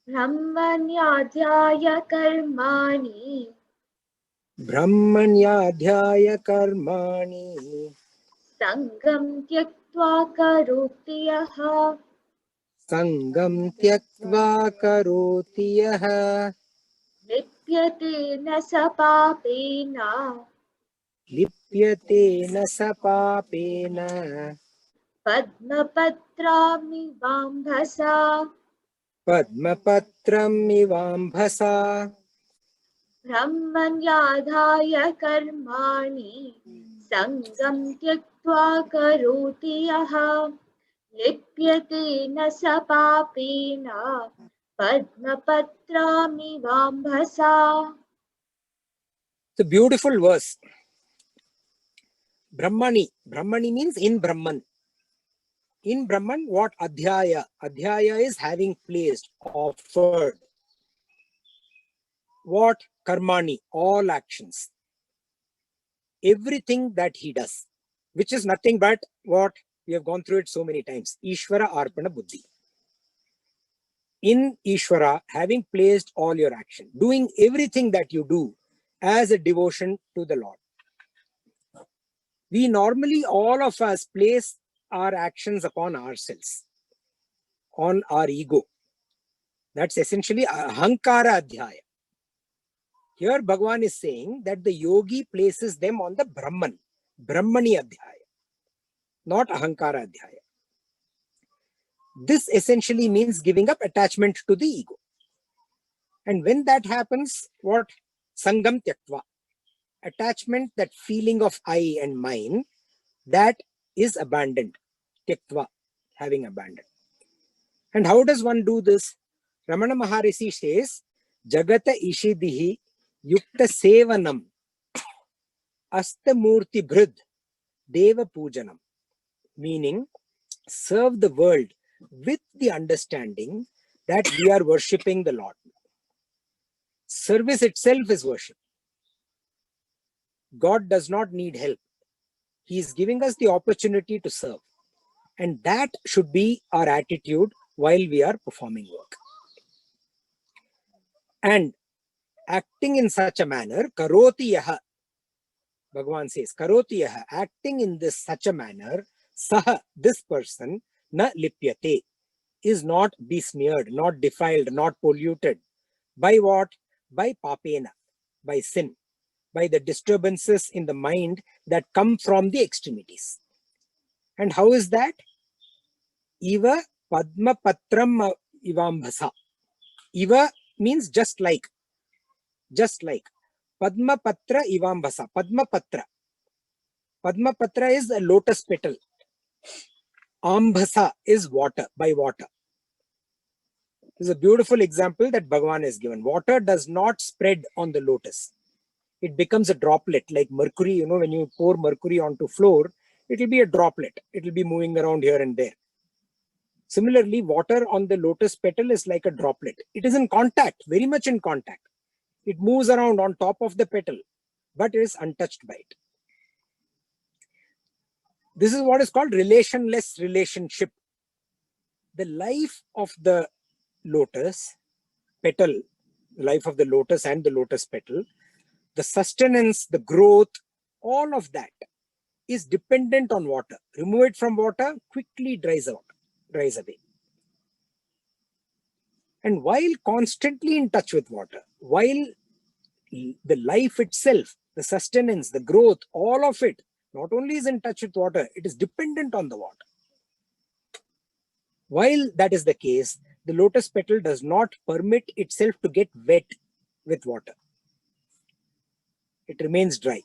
ब्रह्मण्याध्याय कर्माणि Brahmanyadhyaya karmani सङ्गं त्यक्त्वा करोति यः sangam tyaktva karoti yaha लिप्यते न स पापेन lipyate na sapapena पद्मपत्रामिवाम्भसा padmapatram ivambhasa. ब्रह्मण्याधाय कर्माणि सङ्गं त्यक्त्वा करोति यः लिप्यते न स पापेन पद्मपत्रामिवाम्भसा. It's a beautiful verse. Brahmani. Brahmani means in Brahman. In Brahman, what? Adhyaya. Adhyaya is having placed, offered. What? Karmani. All actions. Everything that he does. Which is nothing but what? We have gone through it so many times. Ishvara Arpana Buddhi. In Ishvara, having placed all your action. Doing everything that you do as a devotion to the Lord. We normally, all of us, place our actions upon ourselves, on our ego. That's essentially Ahankara Adhyaya. Here Bhagavan is saying that the yogi places them on the Brahman, Brahmani Adhyaya, not Ahankara Adhyaya. This essentially means giving up attachment to the ego. And when that happens, what? Sangam Tyaktva. Attachment, that feeling of I and mine, that is abandoned. Tyaktva, having abandoned. And how does one do this? Ramana Maharishi says, Jagata Ishidihi Yukta Sevanam Astamurti Bhrud Deva Pujanam. Meaning, serve the world with the understanding that we are worshipping the Lord. Service itself is worship. God does not need help. He is giving us the opportunity to serve. And that should be our attitude while we are performing work. And acting in such a manner, karoti yaha, Bhagavan says, karoti yaha, acting in this such a manner, saha, this person, na lipyate, is not besmeared, not defiled, not polluted. By what? By papena, by sin, by the disturbances in the mind that come from the extremities. And how is that? Iva padma patram ivambhasa. Iva means just like. Just like. Padma patra ivambhasa. Padma patra. Padma patra is a lotus petal. Ambhasa is water, by water. This is a beautiful example that Bhagavan has given. Water does not spread on the lotus. It becomes a droplet, like mercury. You know, when you pour mercury onto floor, it will be a droplet. It will be moving around here and there. Similarly, water on the lotus petal is like a droplet. It is in contact, very much in contact. It moves around on top of the petal, but it is untouched by it. This is what is called relationless relationship. The life of the lotus petal, the life of the lotus and the lotus petal, the sustenance, the growth, all of that is dependent on water. Remove it from water, quickly dries out, dries away. And while constantly in touch with water, while the life itself, the sustenance, the growth, all of it, not only is in touch with water, it is dependent on the water. While that is the case, the lotus petal does not permit itself to get wet with water. It remains dry.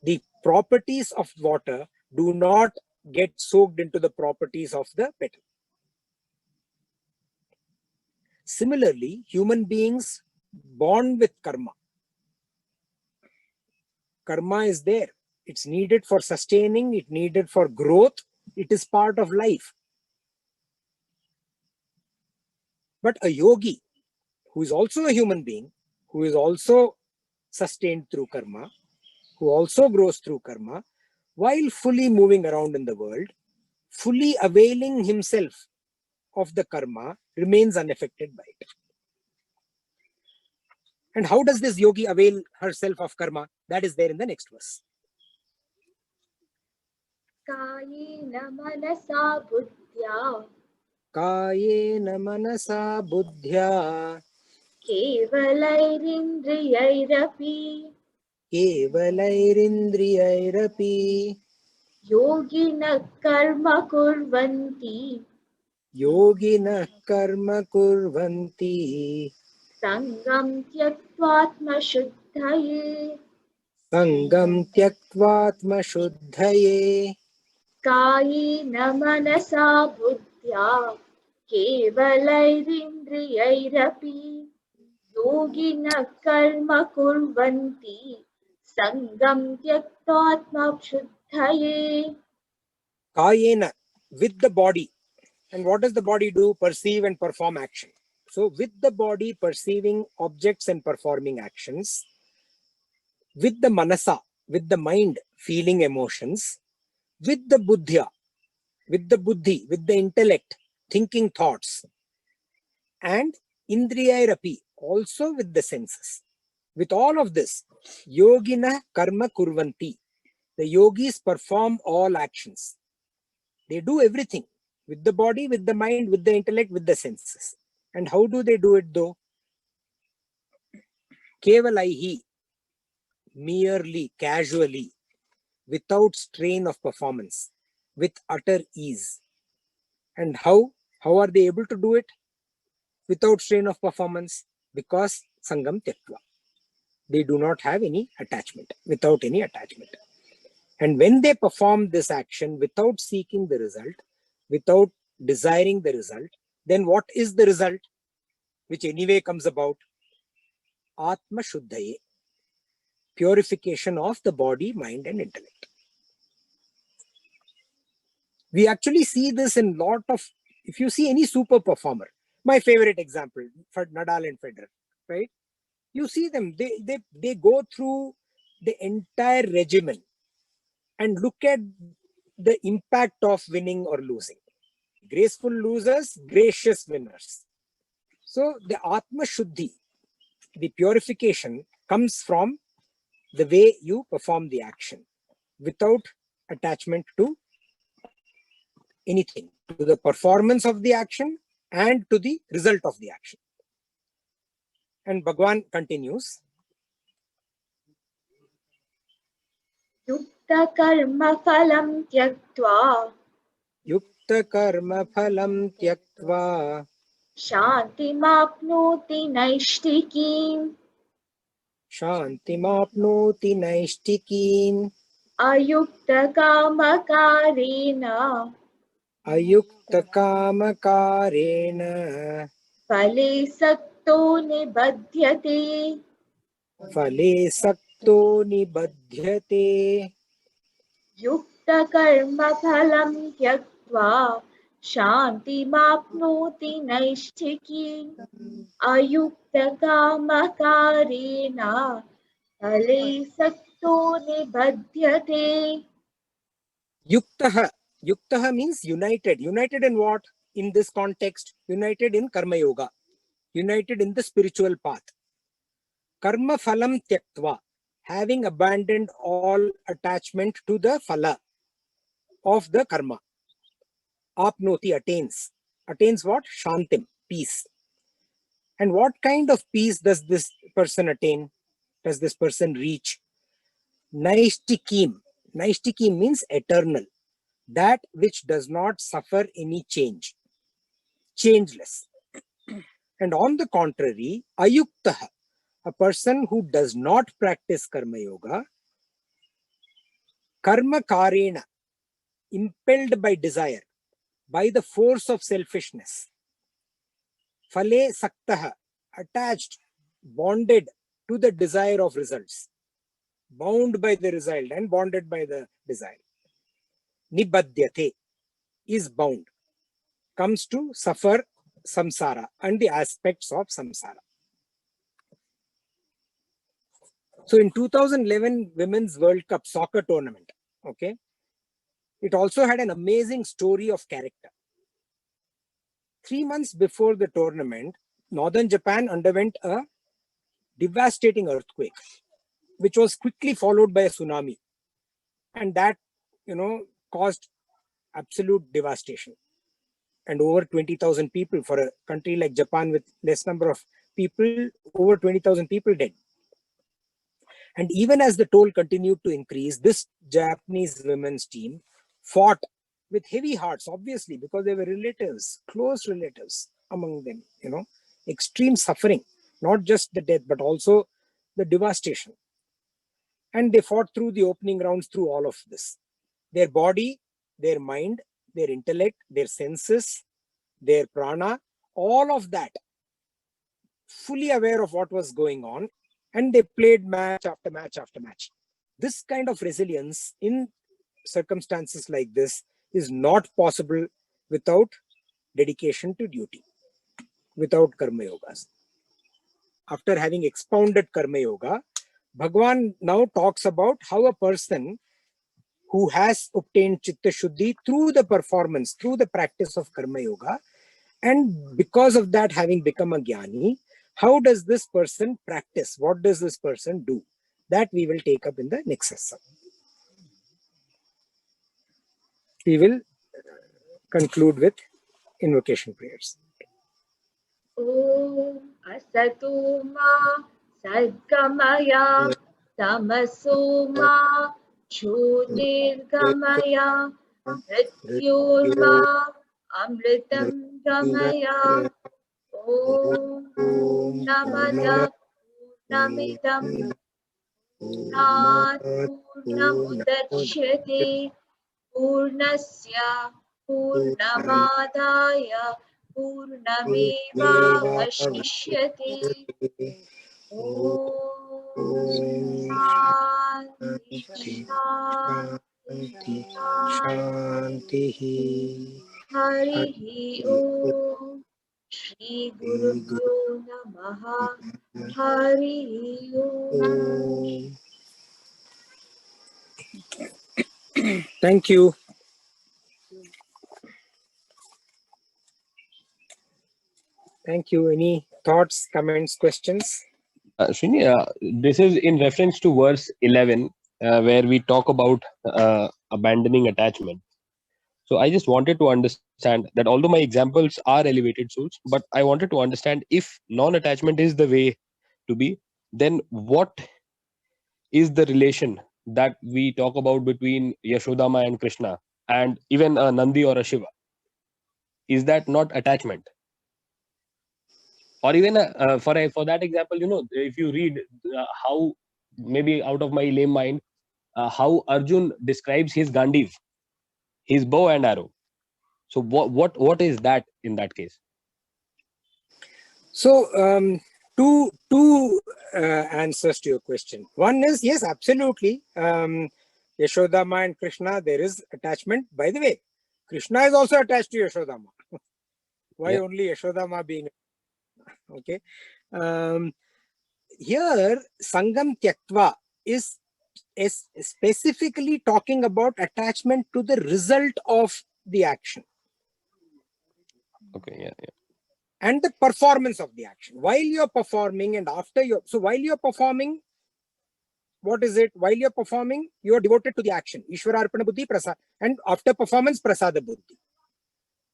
The properties of water do not get soaked into the properties of the petal. Similarly, human beings born with karma. Karma is there. It's needed for sustaining, it's needed for growth. It is part of life. But a yogi, who is also a human being, who is also sustained through karma, who also grows through karma, while fully moving around in the world, fully availing himself of the karma, remains unaffected by it. And how does this yogi avail herself of karma? That is there in the next verse. कायेन मनसा बुद्ध्या Kayena manasa buddhya केवलैरिन्द्रियैरपि केवलैरिन्द्रियैरपि योगिनः कर्म कुर्वन्ति योगिनः कर्म कुर्वन्ति सङ्गं त्यक्त्वात्मशुद्धये सङ्गं त्यक्त्वात्मशुद्धये कायेन मनसा बुद्ध्या केवलैरिन्द्रियैरपि योगिनः कर्म कुर्वन्ति सङ्गं त्यक्त्वात्मशुद्धये. Kayena, with the body. And what does the body do? Perceive and perform action. So with the body perceiving objects and performing actions, with the manasa, with the mind feeling emotions, with the buddhya, with the buddhi, with the intellect thinking thoughts, and indriyairapi, also with the senses. With all of this, yogina karma kurvanti. The yogis perform all actions. They do everything with the body, with the mind, with the intellect, with the senses. And how do they do it though? Kevalaihi, merely, casually, without strain of performance, with utter ease. And how are they able to do it without strain of performance? Because sangam tyaktva. They do not have any attachment, without any attachment. And when they perform this action without seeking the result, without desiring the result, then what is the result which anyway comes about? Atma Shuddhaye, purification of the body, mind and intellect. We actually see this in lot of, if you see any super performer, my favorite example, for Nadal and Federer, right? You see them, they go through the entire regimen and look at the impact of winning or losing. Graceful losers, gracious winners. So the Atma Shuddhi, the purification, comes from the way you perform the action without attachment to anything, to the performance of the action and to the result of the action. And Bhagwan continues. युक्त कर्म फलं त्यक्त्वा Yukta karma phalam tyaktva शान्तिमाप्नोति नैष्ठिकीम् shantimapnoti naishtikin अयुक्तकामकारेण ayukta kamakarena फले सक्तो निबध्यते. phale sakto nibadhyate. युक्तकर्मफलं त्यक्त्वा शान्तिमाप्नोति नैष्ठिकीम् अयुक्तकामकारेण फले सक्तो निबध्यते. Yuktaha means united. United in what? In this context, united in karma yoga, united in the spiritual path. Karma phalam tyaktva, having abandoned all attachment to the phala of the karma. Apnoti, attains. Attains what? Shantim, peace. And what kind of peace does this person attain? Does this person reach? Naishtikim. Naishtikim means eternal. That which does not suffer any change. Changeless. And on the contrary, ayuktaha, a person who does not practice karma yoga, karma karena, impelled by desire, by the force of selfishness, Phale saktaha, attached, bonded to the desire of results. Bound by the result and bonded by the desire. Nibadhyate is bound. Comes to suffer samsara and the aspects of samsara. So in 2011 Women's World Cup soccer tournament, okay, it also had an amazing story of character. 3 months before the tournament, northern Japan underwent a devastating earthquake, which was quickly followed by a tsunami. And that, caused absolute devastation. And over 20,000 people, for a country like Japan with less number of people, over 20,000 people dead. And even as the toll continued to increase, this Japanese women's team fought with heavy hearts, obviously, because they were relatives, close relatives among them, extreme suffering, not just the death, but also the devastation. And they fought through the opening rounds through all of this. Their body, their mind, their intellect, their senses, their prana, all of that, fully aware of what was going on, and they played match after match after match. This kind of resilience in circumstances like this is not possible without dedication to duty, without karma yogas. After having expounded karma yoga, Bhagwan now talks about how a person who has obtained chitta shuddhi through the performance, through the practice of karma yoga, and because of that having become a jnani, how does this person practice? What does this person do? That we will take up in the next session. We will conclude with invocation prayers. Om Asato Ma Sadgamaya Tamaso Ma Jyotirgamaya Mrityorma Amritam Gamaya Om Purnamada Purnamidam Purnat Purnamudachyate Purnasya Purnamadaya Purnamevavashishyate. Om Shanti Shanti Shanti. Harihi Om. Shri Gurubhyo Namaha. Harihi Om. Thank you. Thank you. Any thoughts, comments, questions? Srini, this is in reference to verse 11, where we talk about abandoning attachment. So I just wanted to understand that although my examples are elevated souls, but I wanted to understand if non-attachment is the way to be, then what is the relation that we talk about between Yashodama and Krishna and even a Nandi or a Shiva? Is that not attachment? Or even for that example, if you read how, maybe out of my lame mind, how Arjun describes his Gandiv, his bow and arrow. So what is that in that case? So two answers to your question. One is, yes, absolutely. Yashodama and Krishna, there is attachment. By the way, Krishna is also attached to Yashodama. Why only Yashodama being okay? Here, Sangam Tyaktva is specifically talking about attachment to the result of the action. Okay, yeah. And the performance of the action. While you're performing and after you're... So while you're performing, what is it? While you're performing, you're devoted to the action. Ishvara Arpana Buddhi Prasad. And after performance, Prasada Buddhi.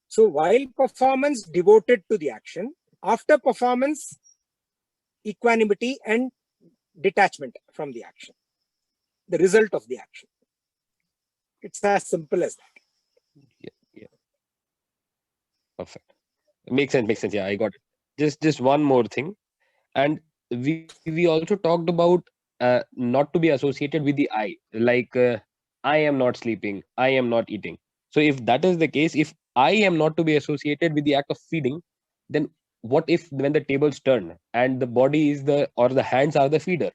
So while performance, devoted to the action. After performance, equanimity and detachment from the action. The result of the action. It's as simple as that. Yeah. Perfect. Makes sense. Yeah, I got it. Just one more thing. And we also talked about not to be associated with the I, like I am not sleeping, I am not eating. So if that is the case, if I am not to be associated with the act of feeding, then what if when the tables turn and the body is the, or the hands are the feeder?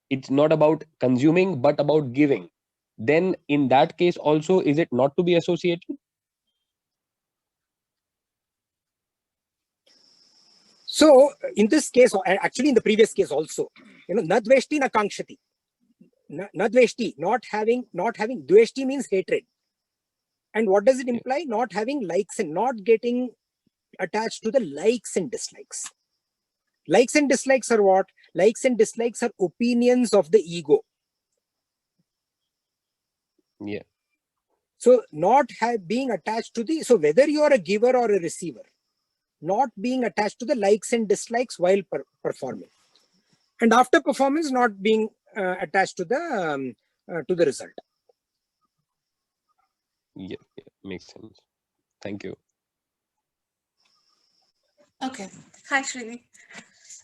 It's not about consuming but about giving. Then in that case also, is it not to be associated? So in this case, actually in the previous case also, nadveshti na kankshati. Nadveshti, not having, dveshti means hatred. And what does it imply? Not having likes and not getting attached to the likes and dislikes. Likes and dislikes are what? Likes and dislikes are opinions of the ego. Yeah. So not being attached to so whether you are a giver or a receiver, not being attached to the likes and dislikes while performing. And after performance, not being attached to the result. Yeah, makes sense. Thank you. Okay. Hi, Srini.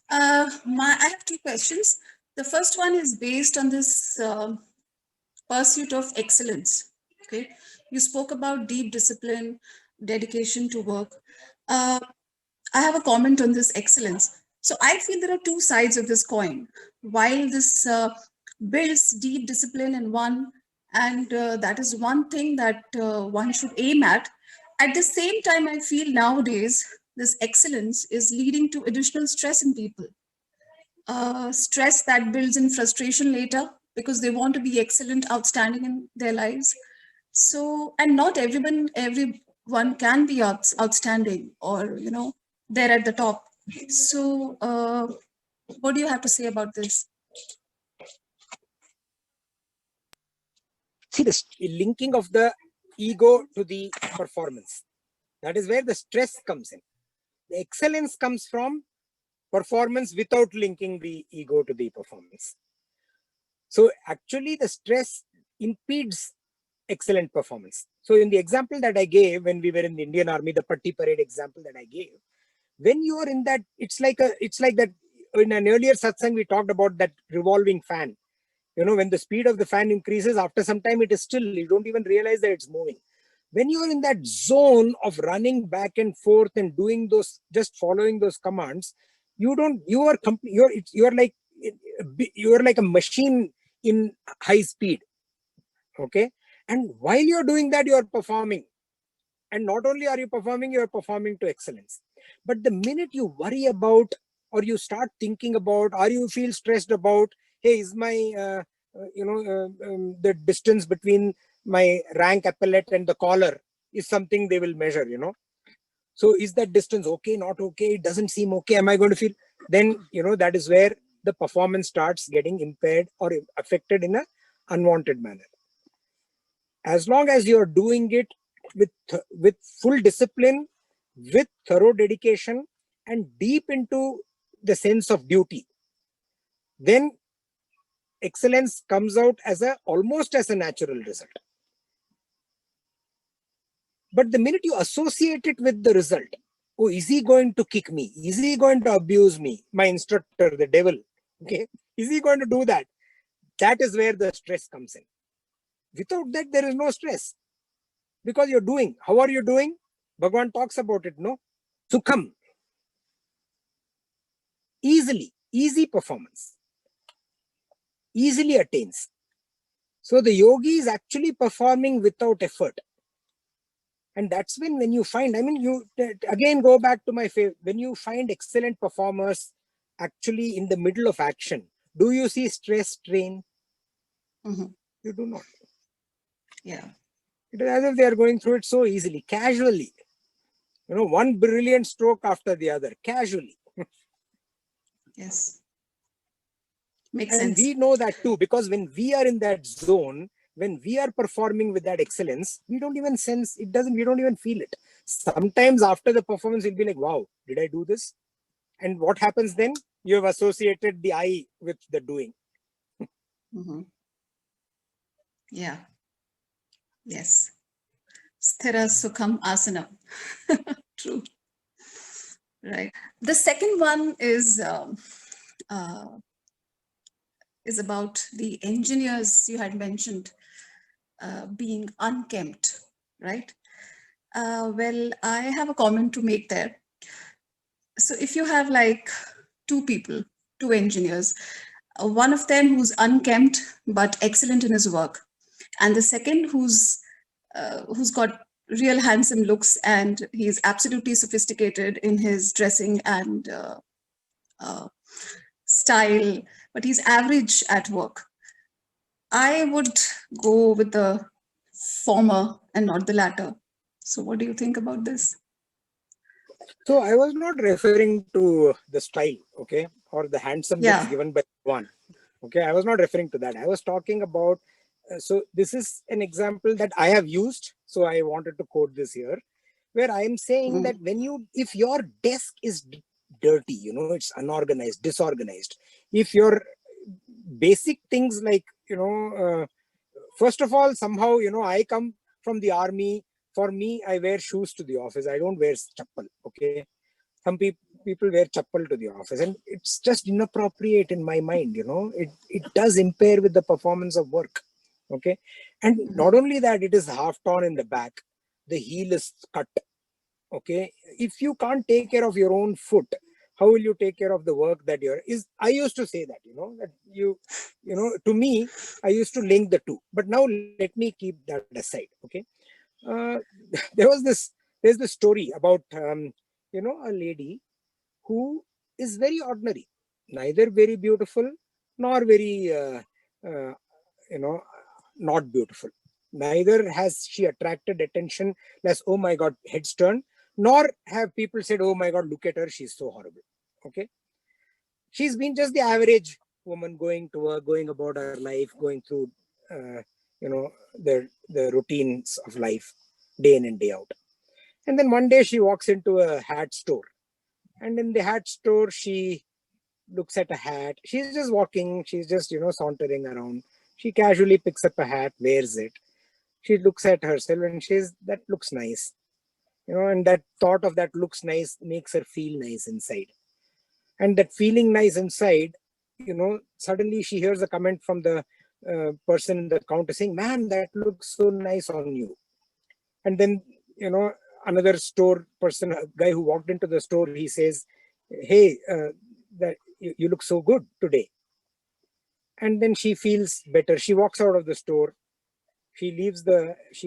I have two questions. The first one is based on this pursuit of excellence. Okay. You spoke about deep discipline, dedication to work. I have a comment on this excellence. So I feel there are two sides of this coin. While this builds deep discipline in one, and that is one thing that one should aim at the same time, I feel nowadays this excellence is leading to additional stress in people. Stress that builds in frustration later because they want to be excellent, outstanding in their lives. So, and not everyone can be outstanding or, they're at the top. So, what do you have to say about this? See, the linking of the ego to the performance. That is where the stress comes in. The excellence comes from performance without linking the ego to the performance. So actually the stress impedes excellent performance. So in the example that I gave, when we were in the Indian Army, the Patti Parade example that I gave, when you are in that, it's like that in an earlier satsang, we talked about that revolving fan. When the speed of the fan increases, after some time, it is still, you don't even realize that it's moving. When you are in that zone of running back and forth and doing those, just following those commands, you are like a machine in high speed. Okay. And while you're doing that, you're performing. And not only are you performing to excellence. But the minute you worry about, or you start thinking about, or you feel stressed about, hey, is my, the distance between my rank epaulette and the collar is something they will measure, So is that distance okay, not okay? It doesn't seem okay. Am I going to feel? Then, that is where the performance starts getting impaired or affected in an unwanted manner. As long as you're doing it with full discipline, with thorough dedication, and deep into the sense of duty, then excellence comes out as almost as a natural result. But the minute you associate it with the result, oh, is he going to kick me? Is he going to abuse me? My instructor, the devil. Okay, is he going to do that? That is where the stress comes in. Without that, there is no stress. Because you're doing. How are you doing? Bhagavan talks about it, no? Sukham. Easy performance. Easily attains. So the yogi is actually performing without effort. And that's when you find, you again go back to my favorite, when you find excellent performers actually in the middle of action, do you see stress, strain? Mm-hmm. You do not. Yeah. It is as if they are going through it so easily, casually. One brilliant stroke after the other, casually. Yes. Makes and sense. We know that too, because when we are in that zone, when we are performing with that excellence, we don't even sense it, we don't even feel it. Sometimes after the performance, we'll be like, wow, did I do this? And what happens then? You have associated the I with the doing. Mm-hmm. Yeah. Yes. Sthira Sukham Asana. True. Right. The second one is about the engineers you had mentioned being unkempt, right? Well, I have a comment to make there. So if you have like two people, two engineers, one of them who's unkempt but excellent in his work, and the second who's got real handsome looks and he's absolutely sophisticated in his dressing and uh, style, but he's average at work. I would go with the former and not the latter. So what do you think about this? So I was not referring to the style, okay, or the handsome looks Yeah. given by one. Okay, I was not referring to that. I was talking about, so this is an example that I have used. So I wanted to quote this here, where I am saying that if your desk is dirty, it's unorganized, disorganized, if your basic things like, first of all, somehow, I come from the army. For me, I wear shoes to the office. I don't wear chappal. Okay. Some people wear chappal to the office, and it's just inappropriate in my mind. It does impair with the performance of work. Okay. And not only that, it is half torn in the back. The heel is cut. Okay. If you can't take care of your own foot, how will you take care of the work that I used to say that, that to me, I used to link the two, but now let me keep that aside. Okay. uh, there's this story about a lady who is very ordinary, neither very beautiful nor very uh, you know not beautiful. Neither has she attracted attention less, oh my god, heads turned, nor have people said, oh my god, look at her, she's so horrible. Okay. She's been just the average woman, going to work, going about her life, going through uh, the routines of life, day in and day out. And then one day she walks into a hat store, and in the hat store she looks at a hat. She's just walking, she's just sauntering around. She casually picks up a hat, wears it. She looks at herself and says, that looks nice. And that thought of that looks nice makes her feel nice inside. And that feeling nice inside, suddenly she hears a comment from the person in the counter saying, man, that looks so nice on you. And then, another store person, a guy who walked into the store, he says, hey, that you look so good today. And then she feels better. She walks out of the store. She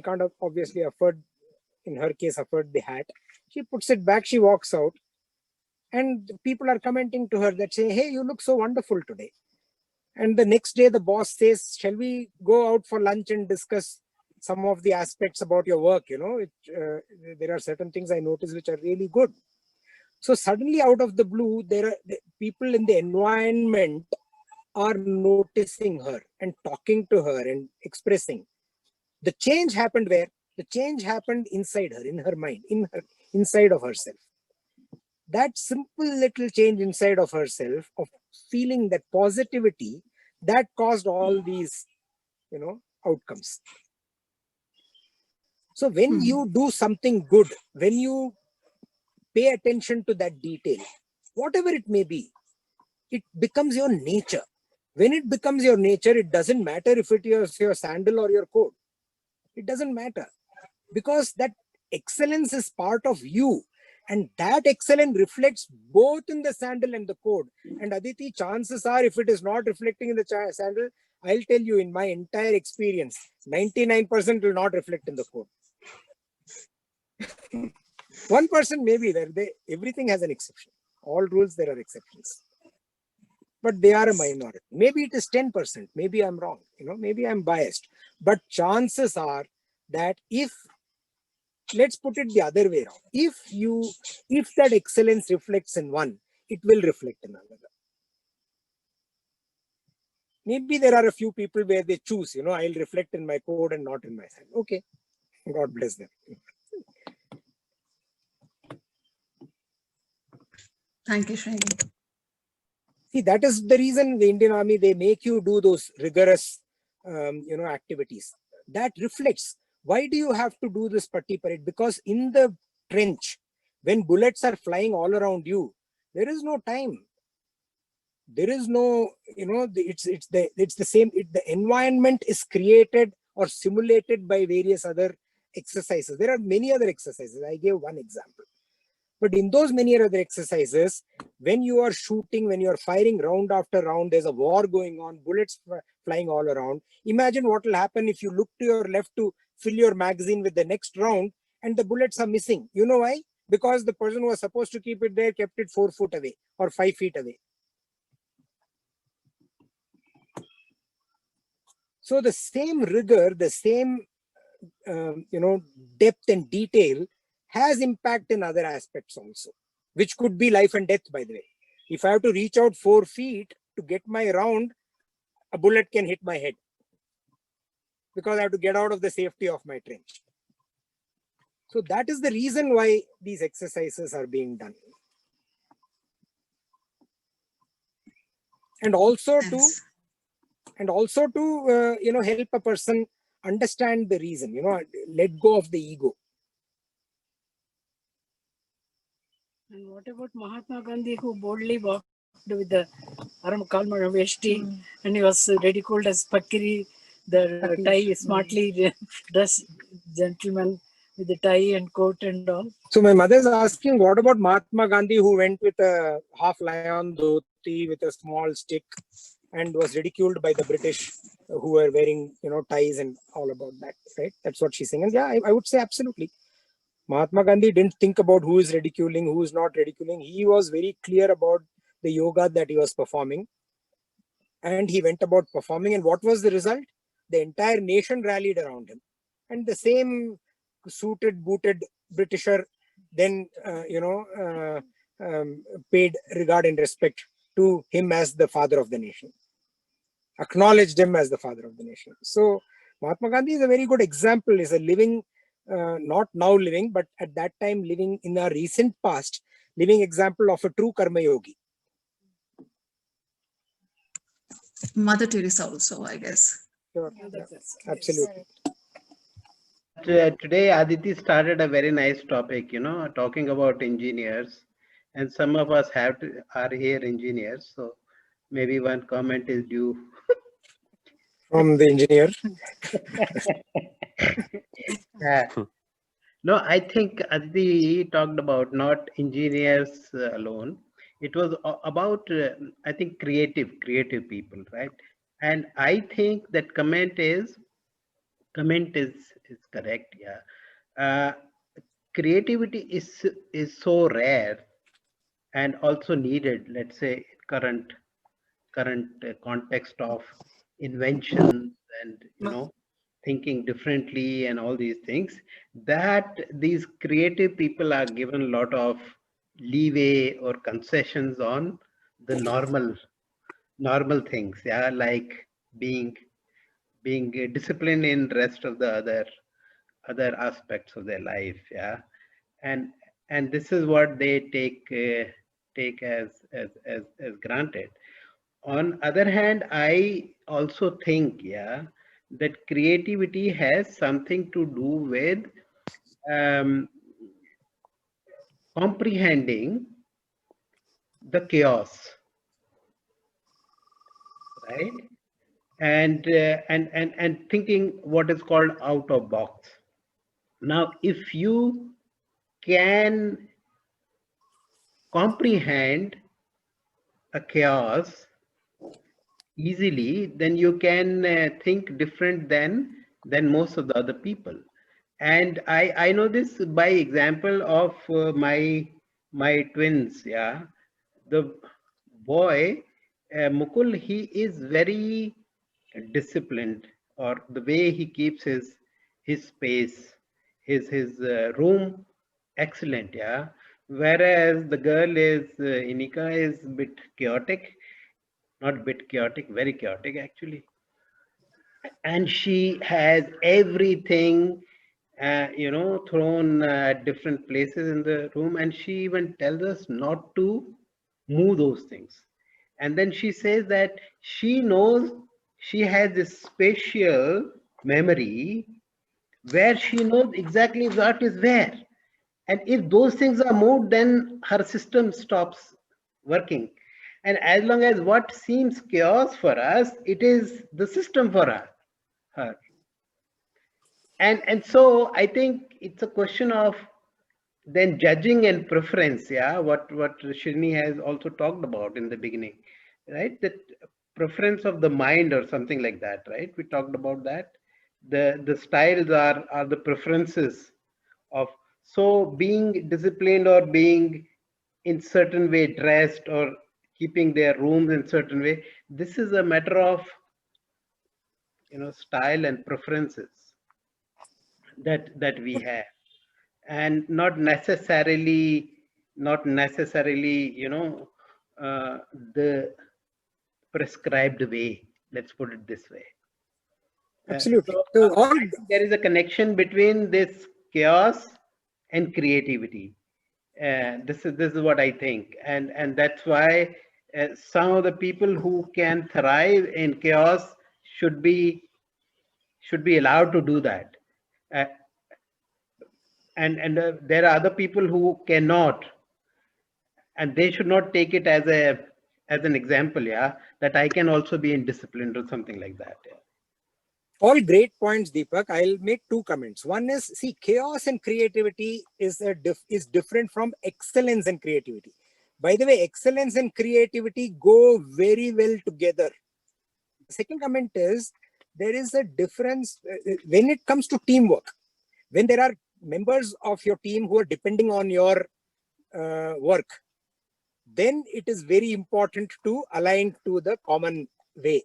can't obviously afford, in her case, afford the hat. She puts it back, she walks out, and people are commenting to her that say, hey, you look so wonderful today. And the next day the boss says, shall we go out for lunch and discuss some of the aspects about your work? There are certain things I notice which are really good. So suddenly, out of the blue, there are people in the environment are noticing her and talking to her and expressing. The change happened where? The change happened inside her, in her mind, inside of herself. That simple little change inside of herself, of feeling that positivity, that caused all these, outcomes. So when you do something good, when you pay attention to that detail, whatever it may be, it becomes your nature. When it becomes your nature, it doesn't matter if it is your sandal or your coat. It doesn't matter, because that excellence is part of you. And that excellence reflects both in the sandal and the code. And Aditi, chances are, if it is not reflecting in the sandal, I'll tell you, in my entire experience, 99% will not reflect in the code. 1% maybe there. Everything has an exception. All rules, there are exceptions. But they are a minority. Maybe it is 10%. Maybe I'm wrong. Maybe I'm biased. But chances are that let's put it the other way around. If that excellence reflects in one, it will reflect in another. Maybe there are a few people where they choose, I'll reflect in my code and not in my side. Okay. God bless them. Thank you, Srini. See, that is the reason the Indian Army, they make you do those rigorous, activities. That reflects. Why do you have to do this patti parade? Because in the trench, when bullets are flying all around you, there is no time. There is no, it's the same. The environment is created or simulated by various other exercises. There are many other exercises. I gave one example. But in those many other exercises, when you are shooting, when you are firing round after round, there's a war going on, bullets flying all around. Imagine what will happen if you look to your left to fill your magazine with the next round and the bullets are missing. You know why? Because the person who was supposed to keep it there kept it 4 foot away or 5 feet away. So the same rigor, the same depth and detail has impact in other aspects also, which could be life and death, by the way. If I have to reach out 4 feet to get my round, a bullet can hit my head because I have to get out of the safety of my trench. So that is the reason why these exercises are being done. And also to help a person understand the reason, let go of the ego. And what about Mahatma Gandhi, who boldly walked with the Aram Kalmar Veshti, and he was ridiculed as Pakiri, the tie, smartly dressed gentleman with the tie and coat and all. So my mother is asking, what about Mahatma Gandhi, who went with a half lion dhoti with a small stick and was ridiculed by the British who were wearing, ties and all about that, right? That's what she's saying. And yeah, I would say absolutely. Mahatma Gandhi didn't think about who is ridiculing, who is not ridiculing. He was very clear about the yoga that he was performing. And he went about performing. And what was the result? The entire nation rallied around him. And the same suited, booted Britisher then, paid regard and respect to him as the father of the nation. Acknowledged him as the father of the nation. So Mahatma Gandhi is a very good example, is a living, not now living, but at that time living in our recent past, living example of a true karma yogi. Mother Teresa also, I guess. Sure, yeah, absolutely. Today Aditi started a very nice topic, talking about engineers, and some of us are here engineers, so maybe one comment is due From the engineer. Yeah. No, I think Aditi talked about not engineers alone. It was about, I think, creative people, right? And I think that comment is correct. Yeah. Creativity is so rare and also needed. Let's say current context of inventions and thinking differently and all these things, that these creative people are given a lot of leeway or concessions on the normal things, yeah, like being disciplined in rest of the other aspects of their life, yeah. And this is what they take as granted. On other hand, I also think, yeah, that creativity has something to do with comprehending the chaos, right? And thinking what is called out of box. Now, if you can comprehend a chaos easily, then you can think different than most of the other people. And I know this by example of my twins. Yeah, the boy Mukul, he is very disciplined, or the way he keeps his space, his room, excellent. Yeah, whereas the girl is Inika is a bit chaotic, not bit chaotic, very chaotic actually. And she has everything thrown at different places in the room, and she even tells us not to move those things. And then she says that she knows, she has this spatial memory where she knows exactly what is where, and if those things are moved, then her system stops working. And as long as what seems chaos for us, it is the system for her. And so I think it's a question of then judging and preference, yeah, what Srini has also talked about in the beginning, right? That preference of the mind or something like that, right? We talked about that. The styles are the preferences of, so being disciplined or being in certain way dressed or keeping their rooms in certain way. This is a matter of, style and preferences that we have, and not necessarily the prescribed way, let's put it this way. Absolutely. So So all I think there is a connection between this chaos and creativity. This is what I think, and that's why some of the people who can thrive in chaos should be allowed to do that. Uh, and there are other people who cannot, and they should not take it as an example, yeah, that I can also be indisciplined or something like that. Yeah. all great points, Deepak. I'll make two comments. One is, see, chaos and creativity is different from excellence and creativity. By the way, excellence and creativity go very well together. The second comment is, there is a difference when it comes to teamwork. When there are members of your team who are depending on your work, then it is very important to align to the common way.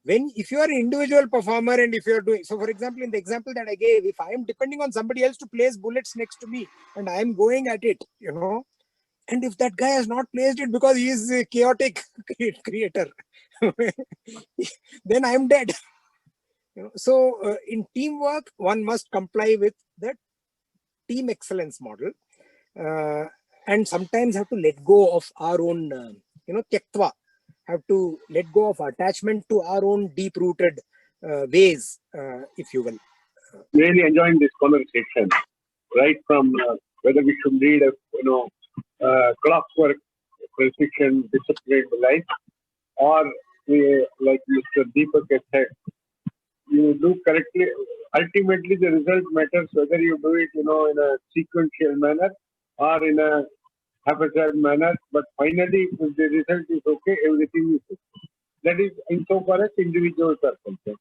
If you are an individual performer, and if you are doing, so for example, in the example that I gave, if I am depending on somebody else to place bullets next to me and I am going at it, and if that guy has not placed it because he is a chaotic creator, then I am dead. So in teamwork, one must comply with the team excellence model, and sometimes have to let go of our own, tyaktva, have to let go of attachment to our own deep-rooted ways, if you will. Really enjoying this conversation, right from whether we should lead a clockwork, precision, disciplined life, or like Mr. Deepak has said, you do correctly. Ultimately, the result matters whether you do it, in a sequential manner or in a haphazard manner. But finally, if the result is okay, everything is okay. That is insofar as individuals are concerned.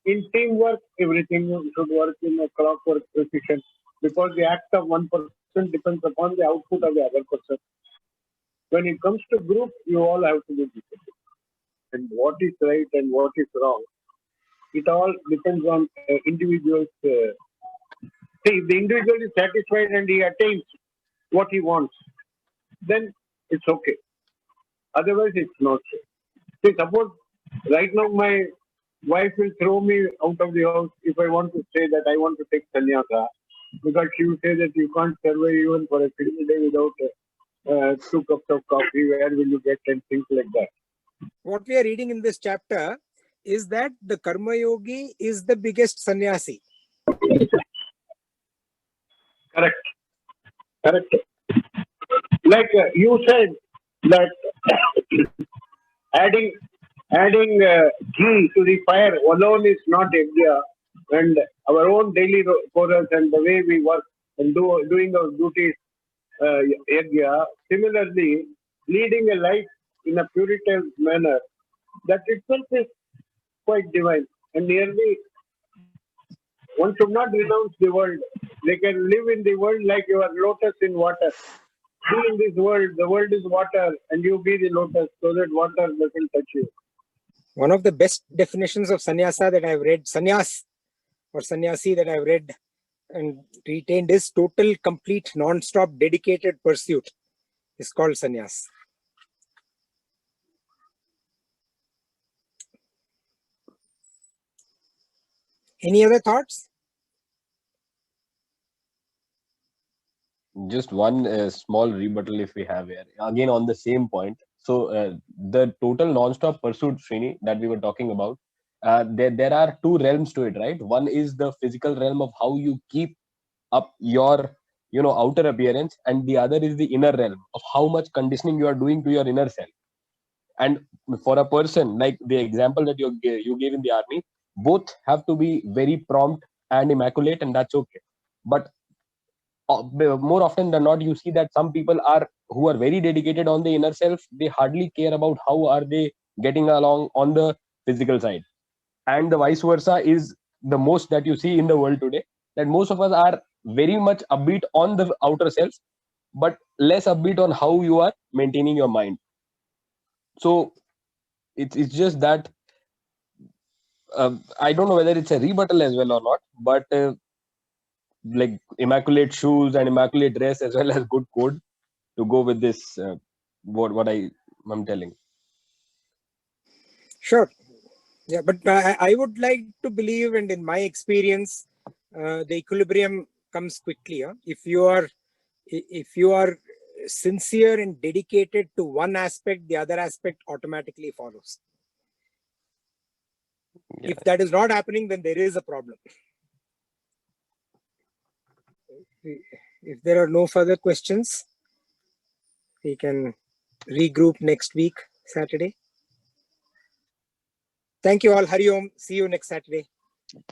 In teamwork, everything should work in a clockwork precision, because the act of one person depends upon the output of the other person. When it comes to group, you all have to be disciplined. And what is right and what is wrong, it all depends on individuals. See, if the individual is satisfied and he attains what he wants, then it's okay. Otherwise, it's not so. See, suppose right now my wife will throw me out of the house if I want to say that I want to take Sanyasa, because she will say that you can't survive even for a single day without 2 cups of coffee. Where will you get, and things like that. What we are reading in this chapter is that the Karma Yogi is the biggest sannyasi. Correct. Correct. Like you said that adding ghee to the fire alone is not yajna, and our own daily chorus and the way we work and doing our duties yajna. Similarly, leading a life in a puritan manner, that itself is quite divine. And nearly, one should not renounce the world. They can live in the world like you are lotus in water. Be in this world, the world is water, and you be the lotus, so that water doesn't touch you. One of the best definitions of sannyasa that I've read, sannyas or sannyasi, that I've read and retained, is total, complete, non-stop, dedicated pursuit. Is called sannyas. Any other thoughts? Just one small rebuttal if we have here. Again, on the same point. So the total non-stop pursuit, Srini, that we were talking about, there are two realms to it, right? One is the physical realm of how you keep up your outer appearance, and the other is the inner realm of how much conditioning you are doing to your inner self. And for a person, like the example that you gave in the army, both have to be very prompt and immaculate, and that's okay. But more often than not, you see that some people are who are very dedicated on the inner self, they hardly care about how are they getting along on the physical side. And the vice versa is the most that you see in the world today, that most of us are very much upbeat on the outer self, but less upbeat on how you are maintaining your mind. So it's just that I don't know whether it's a rebuttal as well or not, but like immaculate shoes and immaculate dress as well as good code to go with this what I'm telling. Sure. Yeah, but I would like to believe, and in my experience, the equilibrium comes quickly. Huh? If you are sincere and dedicated to one aspect, the other aspect automatically follows. Yeah. If that is not happening, then there is a problem. If there are no further questions, we can regroup next week, Saturday. Thank you all. Hari Om. See you next Saturday.